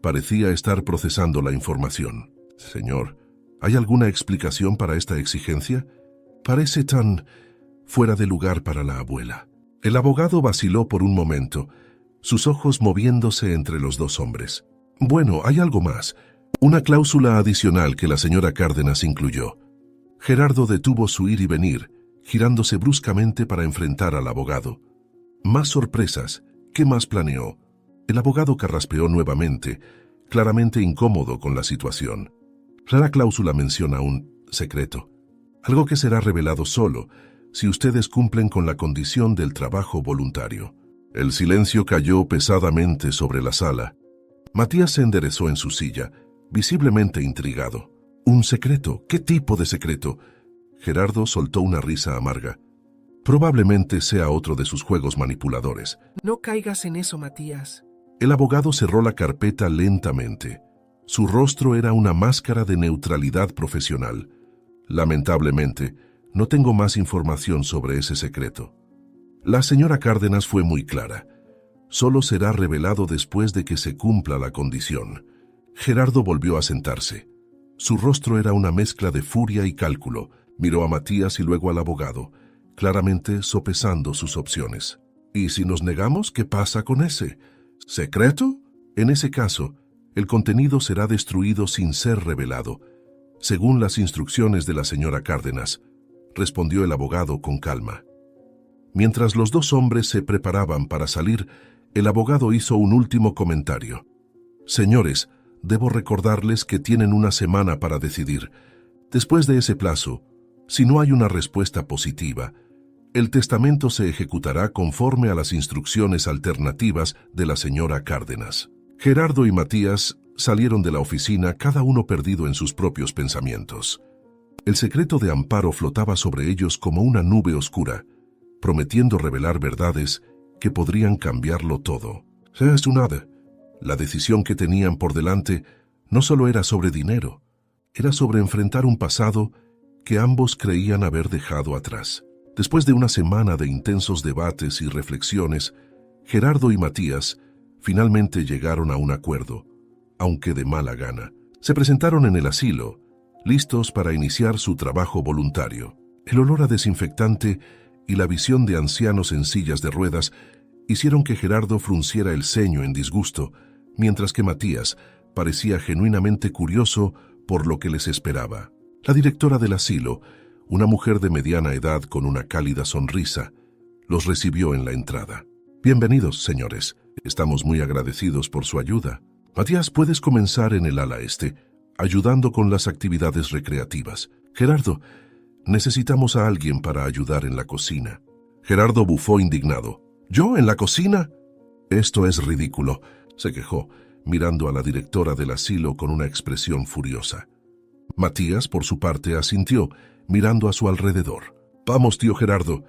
parecía estar procesando la información. Señor, ¿hay alguna explicación para esta exigencia? Parece tan fuera de lugar para la abuela. El abogado vaciló por un momento, sus ojos moviéndose entre los dos hombres. Bueno, hay algo más. Una cláusula adicional que la señora Cárdenas incluyó. Gerardo detuvo su ir y venir, girándose bruscamente para enfrentar al abogado. Más sorpresas. ¿Qué más planeó? El abogado carraspeó nuevamente, claramente incómodo con la situación. Rara cláusula menciona un secreto, algo que será revelado solo si ustedes cumplen con la condición del trabajo voluntario. El silencio cayó pesadamente sobre la sala. Matías se enderezó en su silla, visiblemente intrigado. ¿Un secreto? ¿Qué tipo de secreto? Gerardo soltó una risa amarga. Probablemente sea otro de sus juegos manipuladores. No caigas en eso, Matías. El abogado cerró la carpeta lentamente. Su rostro era una máscara de neutralidad profesional. Lamentablemente, no tengo más información sobre ese secreto. La señora Cárdenas fue muy clara. Solo será revelado después de que se cumpla la condición. Gerardo volvió a sentarse. Su rostro era una mezcla de furia y cálculo. Miró a Matías y luego al abogado, claramente sopesando sus opciones. ¿Y si nos negamos, qué pasa con ese secreto? En ese caso, el contenido será destruido sin ser revelado, según las instrucciones de la señora Cárdenas, respondió el abogado con calma. Mientras los dos hombres se preparaban para salir, el abogado hizo un último comentario. Señores, debo recordarles que tienen una semana para decidir. Después de ese plazo, si no hay una respuesta positiva, el testamento se ejecutará conforme a las instrucciones alternativas de la señora Cárdenas. Gerardo y Matías salieron de la oficina, cada uno perdido en sus propios pensamientos. El secreto de Amparo flotaba sobre ellos como una nube oscura, prometiendo revelar verdades que podrían cambiarlo todo. Es nada. La decisión que tenían por delante no solo era sobre dinero, era sobre enfrentar un pasado que ambos creían haber dejado atrás. Después de una semana de intensos debates y reflexiones, Gerardo y Matías finalmente llegaron a un acuerdo, aunque de mala gana. Se presentaron en el asilo, listos para iniciar su trabajo voluntario. El olor a desinfectante y la visión de ancianos en sillas de ruedas hicieron que Gerardo frunciera el ceño en disgusto, mientras que Matías parecía genuinamente curioso por lo que les esperaba. La directora del asilo, una mujer de mediana edad con una cálida sonrisa, los recibió en la entrada. Bienvenidos, señores. Estamos muy agradecidos por su ayuda. Matías, puedes comenzar en el ala este, ayudando con las actividades recreativas. Gerardo, necesitamos a alguien para ayudar en la cocina. Gerardo bufó indignado. ¿Yo en la cocina? Esto es ridículo, se quejó, mirando a la directora del asilo con una expresión furiosa. Matías, por su parte, asintió, mirando a su alrededor. Vamos, tío Gerardo.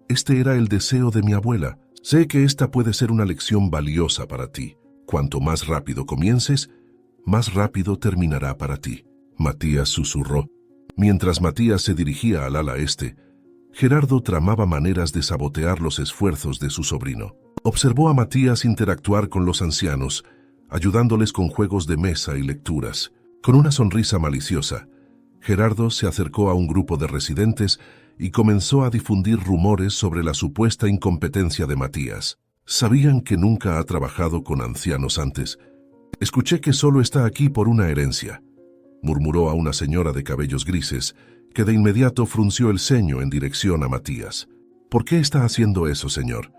Este era el deseo de mi abuela. Sé que esta puede ser una lección valiosa para ti. Cuanto más rápido comiences, más rápido terminará para ti. Matías susurró. Mientras Matías se dirigía al ala este, Gerardo tramaba maneras de sabotear los esfuerzos de su sobrino. Observó a Matías interactuar con los ancianos, ayudándoles con juegos de mesa y lecturas. Con una sonrisa maliciosa, Gerardo se acercó a un grupo de residentes y comenzó a difundir rumores sobre la supuesta incompetencia de Matías. ¿Sabían que nunca ha trabajado con ancianos antes? Escuché que solo está aquí por una herencia, murmuró a una señora de cabellos grises, que de inmediato frunció el ceño en dirección a Matías. ¿Por qué está haciendo eso, señor?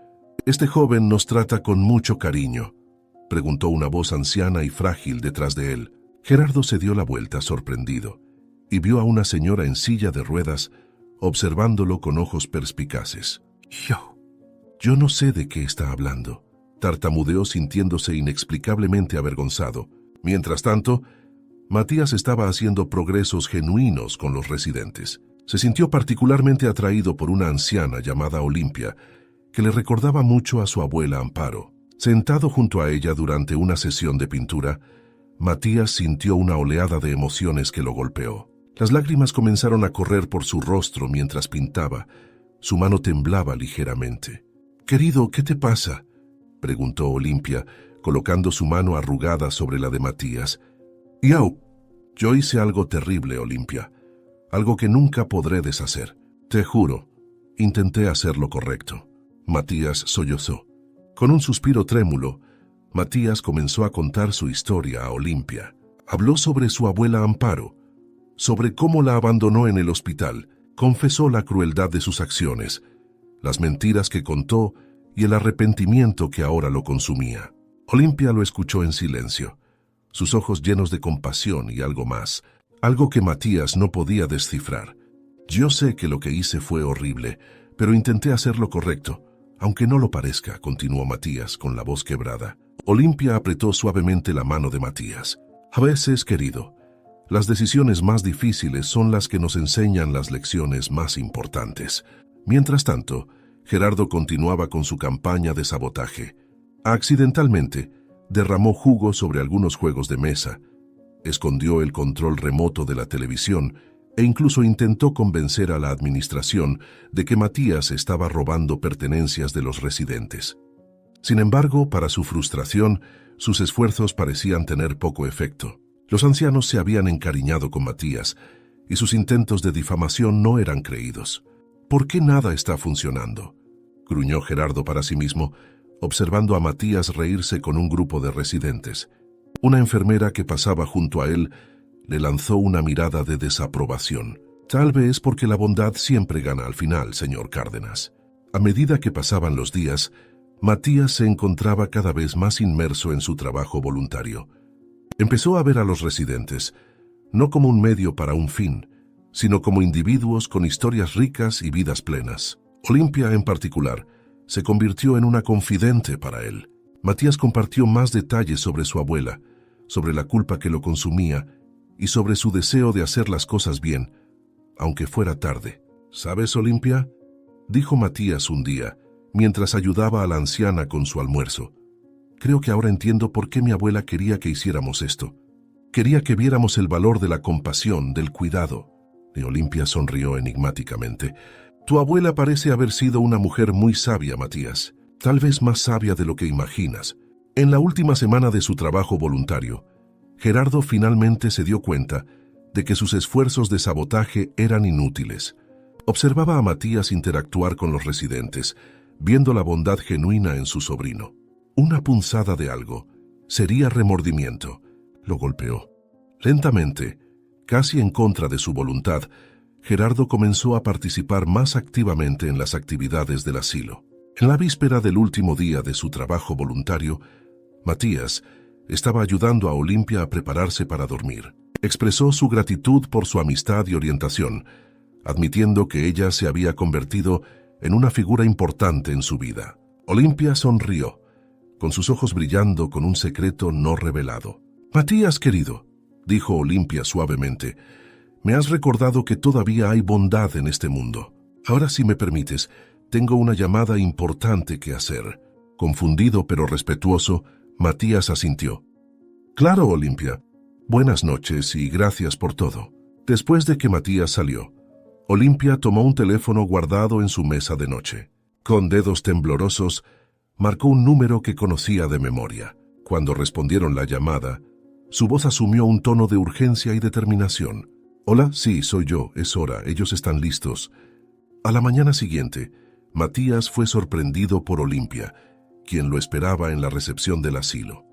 Este joven nos trata con mucho cariño, preguntó una voz anciana y frágil detrás de él. Gerardo se dio la vuelta sorprendido y vio a una señora en silla de ruedas observándolo con ojos perspicaces. Yo no sé de qué está hablando, tartamudeó sintiéndose inexplicablemente avergonzado. Mientras tanto, Matías estaba haciendo progresos genuinos con los residentes. Se sintió particularmente atraído por una anciana llamada Olimpia, que le recordaba mucho a su abuela Amparo. Sentado junto a ella durante una sesión de pintura, Matías sintió una oleada de emociones que lo golpeó. Las lágrimas comenzaron a correr por su rostro mientras pintaba. Su mano temblaba ligeramente. «Querido, ¿qué te pasa?», preguntó Olimpia, colocando su mano arrugada sobre la de Matías. Yo hice algo terrible, Olimpia. Algo que nunca podré deshacer. Te juro, intenté hacer lo correcto. Matías sollozó. Con un suspiro trémulo, Matías comenzó a contar su historia a Olimpia. Habló sobre su abuela Amparo, sobre cómo la abandonó en el hospital. Confesó la crueldad de sus acciones, las mentiras que contó y el arrepentimiento que ahora lo consumía. Olimpia lo escuchó en silencio, sus ojos llenos de compasión y algo más, algo que Matías no podía descifrar. Yo sé que lo que hice fue horrible, pero intenté hacer lo correcto, aunque no lo parezca, continuó Matías con la voz quebrada. Olimpia apretó suavemente la mano de Matías. A veces, querido, las decisiones más difíciles son las que nos enseñan las lecciones más importantes. Mientras tanto, Gerardo continuaba con su campaña de sabotaje. Accidentalmente, derramó jugo sobre algunos juegos de mesa, escondió el control remoto de la televisión e incluso intentó convencer a la administración de que Matías estaba robando pertenencias de los residentes. Sin embargo, para su frustración, sus esfuerzos parecían tener poco efecto. Los ancianos se habían encariñado con Matías y sus intentos de difamación no eran creídos. ¿Por qué nada está funcionando?, gruñó Gerardo para sí mismo, observando a Matías reírse con un grupo de residentes. Una enfermera que pasaba junto a él le lanzó una mirada de desaprobación. Tal vez porque la bondad siempre gana al final, señor Cárdenas. A medida que pasaban los días, Matías se encontraba cada vez más inmerso en su trabajo voluntario. Empezó a ver a los residentes, no como un medio para un fin, sino como individuos con historias ricas y vidas plenas. Olimpia, en particular, se convirtió en una confidente para él. Matías compartió más detalles sobre su abuela, sobre la culpa que lo consumía y sobre su deseo de hacer las cosas bien, aunque fuera tarde. ¿Sabes, Olimpia?, dijo Matías un día, mientras ayudaba a la anciana con su almuerzo. Creo que ahora entiendo por qué mi abuela quería que hiciéramos esto. Quería que viéramos el valor de la compasión, del cuidado. Y Olimpia sonrió enigmáticamente. Tu abuela parece haber sido una mujer muy sabia, Matías. Tal vez más sabia de lo que imaginas. En la última semana de su trabajo voluntario, Gerardo finalmente se dio cuenta de que sus esfuerzos de sabotaje eran inútiles. Observaba a Matías interactuar con los residentes, viendo la bondad genuina en su sobrino. Una punzada de algo sería remordimiento. Lo golpeó. Lentamente, casi en contra de su voluntad, Gerardo comenzó a participar más activamente en las actividades del asilo. En la víspera del último día de su trabajo voluntario, Matías estaba ayudando a Olimpia a prepararse para dormir. Expresó su gratitud por su amistad y orientación, admitiendo que ella se había convertido en una figura importante en su vida. Olimpia sonrió, con sus ojos brillando con un secreto no revelado. «Matías, querido», dijo Olimpia suavemente, «me has recordado que todavía hay bondad en este mundo. Ahora, si me permites, tengo una llamada importante que hacer». Confundido pero respetuoso, Matías asintió. «Claro, Olimpia. Buenas noches y gracias por todo». Después de que Matías salió, Olimpia tomó un teléfono guardado en su mesa de noche. Con dedos temblorosos, marcó un número que conocía de memoria. Cuando respondieron la llamada, su voz asumió un tono de urgencia y determinación. «Hola, sí, soy yo, es hora, ellos están listos». A la mañana siguiente, Matías fue sorprendido por Olimpia, quien lo esperaba en la recepción del asilo.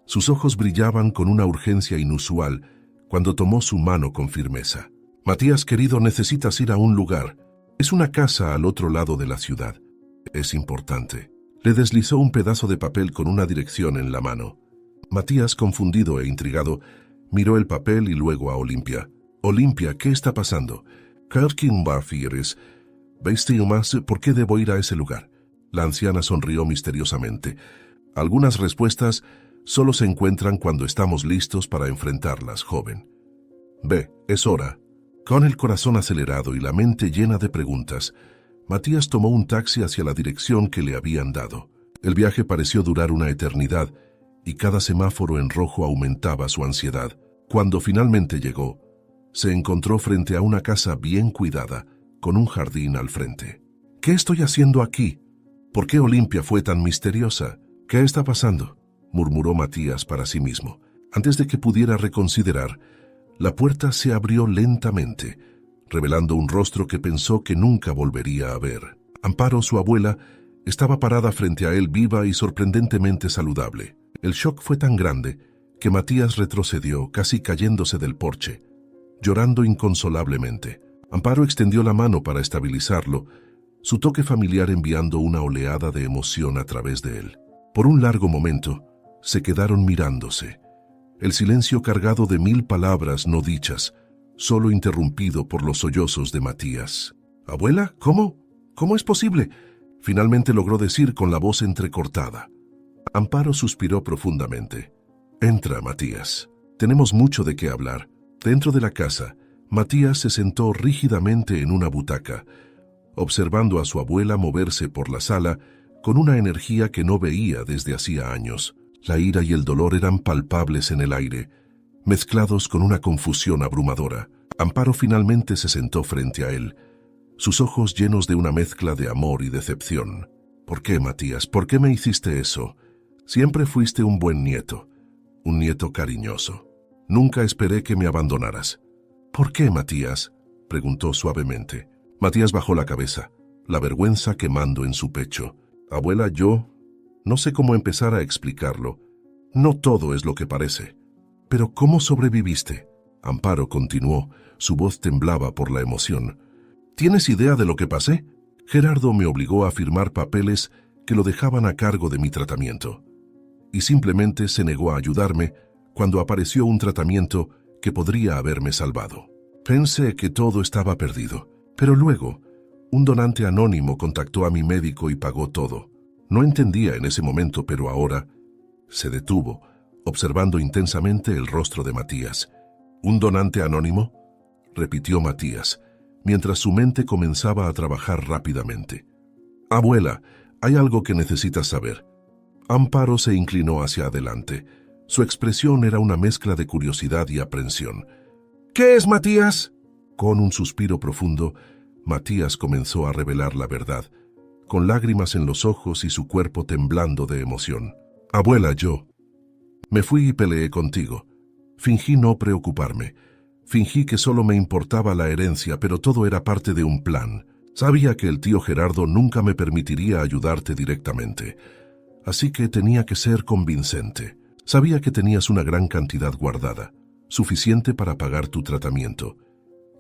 Sus ojos brillaban con una urgencia inusual cuando tomó su mano con firmeza. «Matías, querido, necesitas ir a un lugar. Es una casa al otro lado de la ciudad. Es importante». Le deslizó un pedazo de papel con una dirección en la mano. Matías, confundido e intrigado, miró el papel y luego a Olimpia. «Olimpia, ¿qué está pasando?» «¿Por qué debo ir a ese lugar?» La anciana sonrió misteriosamente. «Algunas respuestas solo se encuentran cuando estamos listos para enfrentarlas, joven. Ve, es hora». Con el corazón acelerado y la mente llena de preguntas, Matías tomó un taxi hacia la dirección que le habían dado. El viaje pareció durar una eternidad y cada semáforo en rojo aumentaba su ansiedad. Cuando finalmente llegó, se encontró frente a una casa bien cuidada, con un jardín al frente. «¿Qué estoy haciendo aquí? ¿Por qué Olimpia fue tan misteriosa? ¿Qué está pasando?», murmuró Matías para sí mismo. Antes de que pudiera reconsiderar, la puerta se abrió lentamente, revelando un rostro que pensó que nunca volvería a ver. Amparo, su abuela, estaba parada frente a él viva y sorprendentemente saludable. El shock fue tan grande que Matías retrocedió, casi cayéndose del porche, llorando inconsolablemente. Amparo extendió la mano para estabilizarlo, su toque familiar enviando una oleada de emoción a través de él. Por un largo momento, se quedaron mirándose, El silencio cargado de 1000 palabras no dichas, solo interrumpido por los sollozos de Matías. «¿Abuela? ¿Cómo? ¿Cómo es posible?», finalmente logró decir con la voz entrecortada. Amparo suspiró profundamente. «Entra, Matías. Tenemos mucho de qué hablar». Dentro de la casa, Matías se sentó rígidamente en una butaca, observando a su abuela moverse por la sala con una energía que no veía desde hacía años. La ira y el dolor eran palpables en el aire, mezclados con una confusión abrumadora. Amparo finalmente se sentó frente a él, sus ojos llenos de una mezcla de amor y decepción. «¿Por qué, Matías? ¿Por qué me hiciste eso? Siempre fuiste un buen nieto, un nieto cariñoso. Nunca esperé que me abandonaras». «¿Por qué, Matías?», preguntó suavemente. Matías bajó la cabeza, la vergüenza quemando en su pecho. «Abuela, yo no sé cómo empezar a explicarlo. No todo es lo que parece». «¿Pero cómo sobreviviste?», Amparo continuó, su voz temblaba por la emoción. «¿Tienes idea de lo que pasé? Gerardo me obligó a firmar papeles que lo dejaban a cargo de mi tratamiento. Y simplemente se negó a ayudarme cuando apareció un tratamiento que podría haberme salvado. Pensé que todo estaba perdido, pero luego un donante anónimo contactó a mi médico y pagó todo. No entendía en ese momento, pero ahora…». Se detuvo, observando intensamente el rostro de Matías. «¿Un donante anónimo?», repitió Matías, mientras su mente comenzaba a trabajar rápidamente. «Abuela, hay algo que necesitas saber». Amparo se inclinó hacia adelante. Su expresión era una mezcla de curiosidad y aprensión. «¿Qué es, Matías?». Con un suspiro profundo, Matías comenzó a revelar la verdad, con lágrimas en los ojos y su cuerpo temblando de emoción. «Abuela, yo me fui y peleé contigo. Fingí no preocuparme. Fingí que solo me importaba la herencia, pero todo era parte de un plan. Sabía que el tío Gerardo nunca me permitiría ayudarte directamente. Así que tenía que ser convincente. Sabía que tenías una gran cantidad guardada, suficiente para pagar tu tratamiento.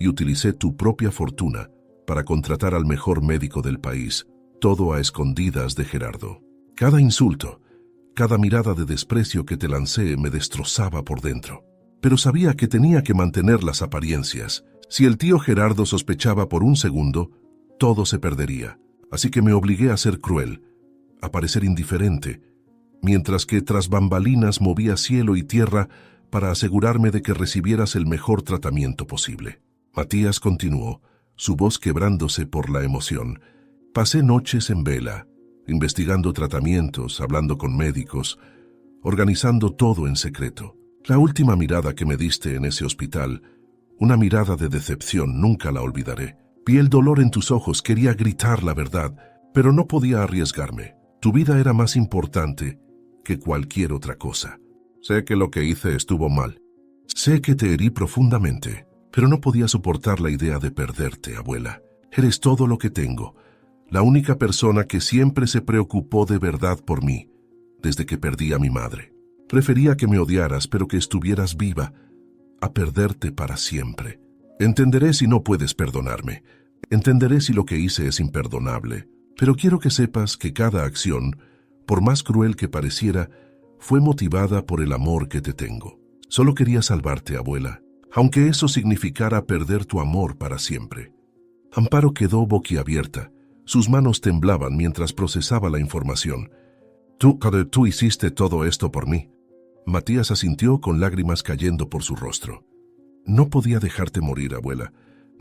Y utilicé tu propia fortuna para contratar al mejor médico del país, todo a escondidas de Gerardo. Cada insulto, cada mirada de desprecio que te lancé me destrozaba por dentro. Pero sabía que tenía que mantener las apariencias. Si el tío Gerardo sospechaba por un segundo, todo se perdería. Así que me obligué a ser cruel, a parecer indiferente, mientras que tras bambalinas movía cielo y tierra para asegurarme de que recibieras el mejor tratamiento posible». Matías continuó, su voz quebrándose por la emoción. «Pasé noches en vela, investigando tratamientos, hablando con médicos, organizando todo en secreto. La última mirada que me diste en ese hospital, una mirada de decepción, nunca la olvidaré. Vi el dolor en tus ojos, quería gritar la verdad, pero no podía arriesgarme. Tu vida era más importante que cualquier otra cosa. Sé que lo que hice estuvo mal. Sé que te herí profundamente, pero no podía soportar la idea de perderte, abuela. Eres todo lo que tengo, la única persona que siempre se preocupó de verdad por mí, desde que perdí a mi madre. Prefería que me odiaras, pero que estuvieras viva, a perderte para siempre. Entenderé si no puedes perdonarme. Entenderé si lo que hice es imperdonable. Pero quiero que sepas que cada acción, por más cruel que pareciera, fue motivada por el amor que te tengo. Solo quería salvarte, abuela, aunque eso significara perder tu amor para siempre». Amparo quedó boquiabierta. Sus manos temblaban mientras procesaba la información. Tú hiciste todo esto por mí». Matías asintió con lágrimas cayendo por su rostro. «No podía dejarte morir, abuela.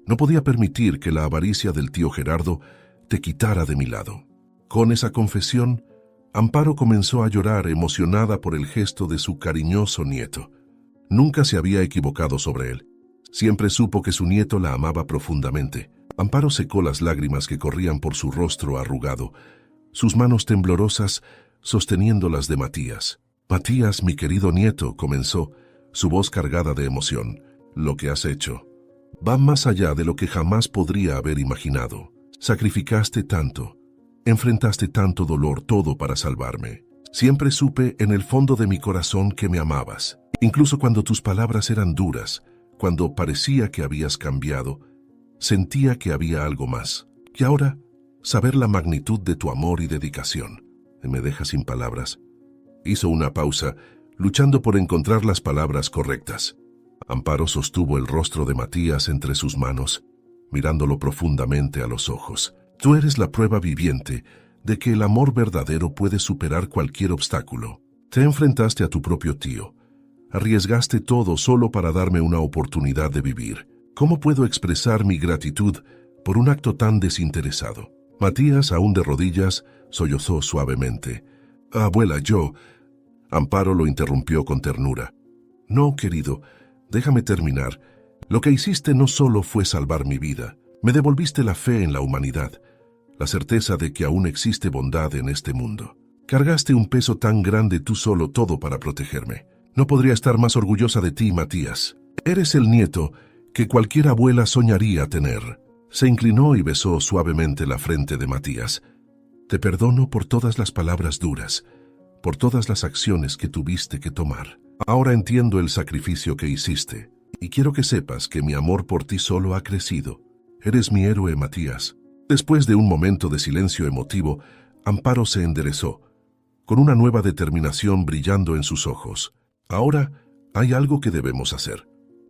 No podía permitir que la avaricia del tío Gerardo te quitara de mi lado». Con esa confesión, Amparo comenzó a llorar, emocionada por el gesto de su cariñoso nieto. Nunca se había equivocado sobre él. Siempre supo que su nieto la amaba profundamente. Amparo secó las lágrimas que corrían por su rostro arrugado, sus manos temblorosas sosteniendo las de Matías. «Matías, mi querido nieto», comenzó, su voz cargada de emoción. «Lo que has hecho va más allá de lo que jamás podría haber imaginado. Sacrificaste tanto, enfrentaste tanto dolor, todo para salvarme. Siempre supe en el fondo de mi corazón que me amabas. Incluso cuando tus palabras eran duras, cuando parecía que habías cambiado, sentía que había algo más. Y ahora, saber la magnitud de tu amor y dedicación. Me deja sin palabras». Hizo una pausa, luchando por encontrar las palabras correctas. Amparo sostuvo el rostro de Matías entre sus manos, mirándolo profundamente a los ojos. Tú eres la prueba viviente de que el amor verdadero puede superar cualquier obstáculo. Te enfrentaste a tu propio tío. Arriesgaste todo solo para darme una oportunidad de vivir. ¿Cómo puedo expresar mi gratitud por un acto tan desinteresado? Matías, aún de rodillas, sollozó suavemente. Abuela, yo... Amparo lo interrumpió con ternura. No, querido, déjame terminar. Lo que hiciste no solo fue salvar mi vida, me devolviste la fe en la humanidad, la certeza de que aún existe bondad en este mundo. Cargaste un peso tan grande tú solo todo para protegerme. No podría estar más orgullosa de ti, Matías. Eres el nieto que cualquier abuela soñaría tener. Se inclinó y besó suavemente la frente de Matías. Te perdono por todas las palabras duras, por todas las acciones que tuviste que tomar. Ahora entiendo el sacrificio que hiciste, y quiero que sepas que mi amor por ti solo ha crecido. Eres mi héroe, Matías. Después de un momento de silencio emotivo, Amparo se enderezó, con una nueva determinación brillando en sus ojos. Ahora hay algo que debemos hacer.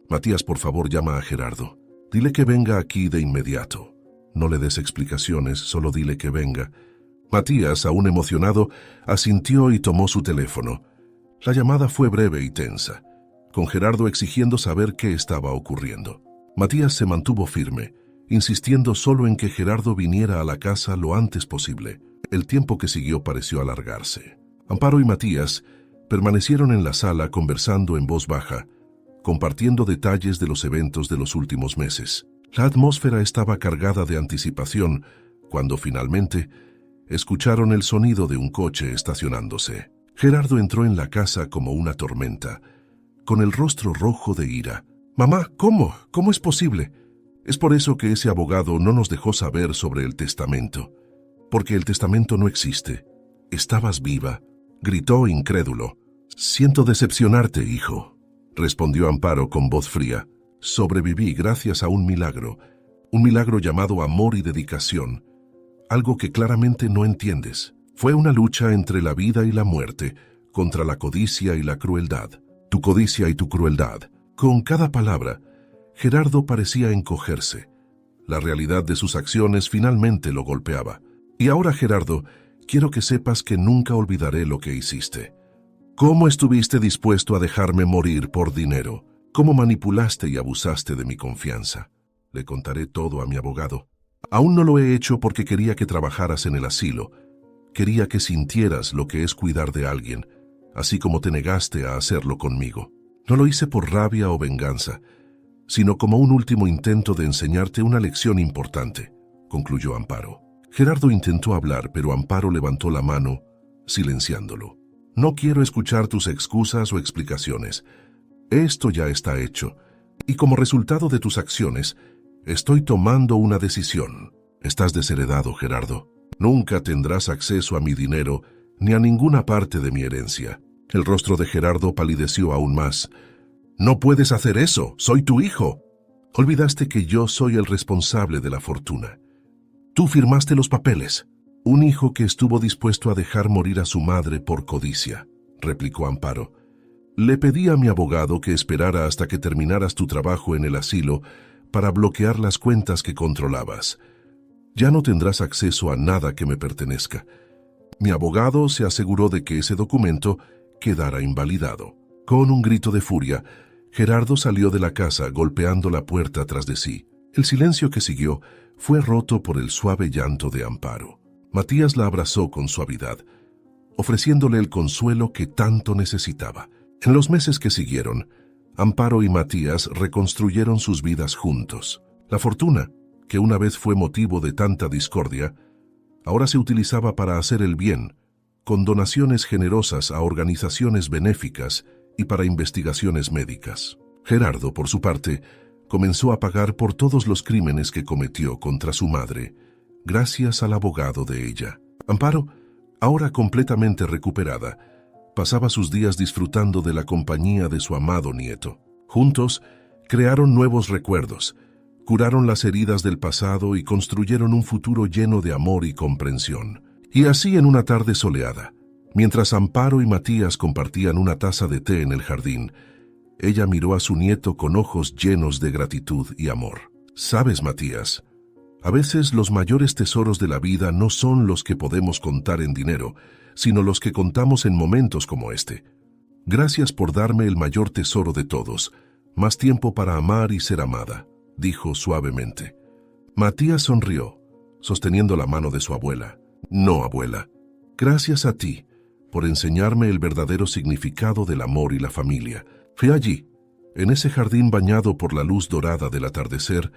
Matías, por favor, llama a Gerardo. Dile que venga aquí de inmediato. No le des explicaciones, solo dile que venga. Matías, aún emocionado, asintió y tomó su teléfono. La llamada fue breve y tensa, con Gerardo exigiendo saber qué estaba ocurriendo. Matías se mantuvo firme, insistiendo solo en que Gerardo viniera a la casa lo antes posible. El tiempo que siguió pareció alargarse. Amparo y Matías permanecieron en la sala conversando en voz baja, compartiendo detalles de los eventos de los últimos meses. La atmósfera estaba cargada de anticipación cuando finalmente escucharon el sonido de un coche estacionándose. Gerardo entró en la casa como una tormenta, con el rostro rojo de ira. «Mamá, ¿cómo? ¿Cómo es posible? Es por eso que ese abogado no nos dejó saber sobre el testamento. Porque el testamento no existe. Estabas viva», gritó incrédulo. «Siento decepcionarte, hijo», respondió Amparo con voz fría. «Sobreviví gracias a un milagro llamado amor y dedicación, algo que claramente no entiendes. Fue una lucha entre la vida y la muerte, contra la codicia y la crueldad. Tu codicia y tu crueldad». Con cada palabra, Gerardo parecía encogerse. La realidad de sus acciones finalmente lo golpeaba. «Y ahora, Gerardo, quiero que sepas que nunca olvidaré lo que hiciste. ¿Cómo estuviste dispuesto a dejarme morir por dinero? ¿Cómo manipulaste y abusaste de mi confianza? Le contaré todo a mi abogado. Aún no lo he hecho porque quería que trabajaras en el asilo. Quería que sintieras lo que es cuidar de alguien, así como te negaste a hacerlo conmigo. No lo hice por rabia o venganza, sino como un último intento de enseñarte una lección importante», concluyó Amparo. Gerardo intentó hablar, pero Amparo levantó la mano, silenciándolo. «No quiero escuchar tus excusas o explicaciones. Esto ya está hecho, y como resultado de tus acciones, estoy tomando una decisión. Estás desheredado, Gerardo. Nunca tendrás acceso a mi dinero ni a ninguna parte de mi herencia». El rostro de Gerardo palideció aún más. «No puedes hacer eso, soy tu hijo. Olvidaste que yo soy el responsable de la fortuna. Tú firmaste los papeles». «Un hijo que estuvo dispuesto a dejar morir a su madre por codicia», replicó Amparo. «Le pedí a mi abogado que esperara hasta que terminaras tu trabajo en el asilo para bloquear las cuentas que controlabas. Ya no tendrás acceso a nada que me pertenezca. Mi abogado se aseguró de que ese documento quedara invalidado». Con un grito de furia, Gerardo salió de la casa golpeando la puerta tras de sí. El silencio que siguió fue roto por el suave llanto de Amparo. Matías la abrazó con suavidad, ofreciéndole el consuelo que tanto necesitaba. En los meses que siguieron, Amparo y Matías reconstruyeron sus vidas juntos. La fortuna, que una vez fue motivo de tanta discordia, ahora se utilizaba para hacer el bien, con donaciones generosas a organizaciones benéficas y para investigaciones médicas. Gerardo, por su parte, comenzó a pagar por todos los crímenes que cometió contra su madre, gracias al abogado de ella. Amparo, ahora completamente recuperada, pasaba sus días disfrutando de la compañía de su amado nieto. Juntos, crearon nuevos recuerdos, curaron las heridas del pasado y construyeron un futuro lleno de amor y comprensión. Y así, en una tarde soleada, Mientras Amparo y Matías compartían una taza de té en el jardín, ella miró a su nieto con ojos llenos de gratitud y amor. «Sabes, Matías, a veces los mayores tesoros de la vida no son los que podemos contar en dinero, sino los que contamos en momentos como este. Gracias por darme el mayor tesoro de todos, más tiempo para amar y ser amada», dijo suavemente. Matías sonrió, sosteniendo la mano de su abuela. «No, abuela, gracias a ti por enseñarme el verdadero significado del amor y la familia. Fue allí, en ese jardín bañado por la luz dorada del atardecer,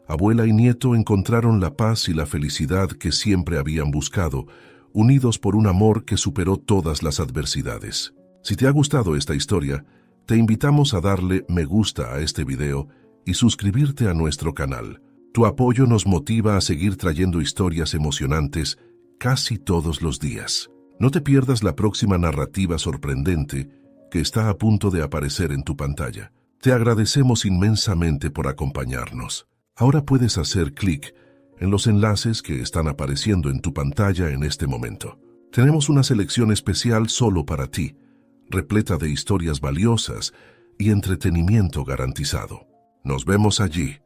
abuela y nieto encontraron la paz y la felicidad que siempre habían buscado, unidos por un amor que superó todas las adversidades». Si te ha gustado esta historia, te invitamos a darle me gusta a este video y suscribirte a nuestro canal. Tu apoyo nos motiva a seguir trayendo historias emocionantes casi todos los días. No te pierdas la próxima narrativa sorprendente que está a punto de aparecer en tu pantalla. Te agradecemos inmensamente por acompañarnos. Ahora puedes hacer clic en los enlaces que están apareciendo en tu pantalla en este momento. Tenemos una selección especial solo para ti, repleta de historias valiosas y entretenimiento garantizado. Nos vemos allí.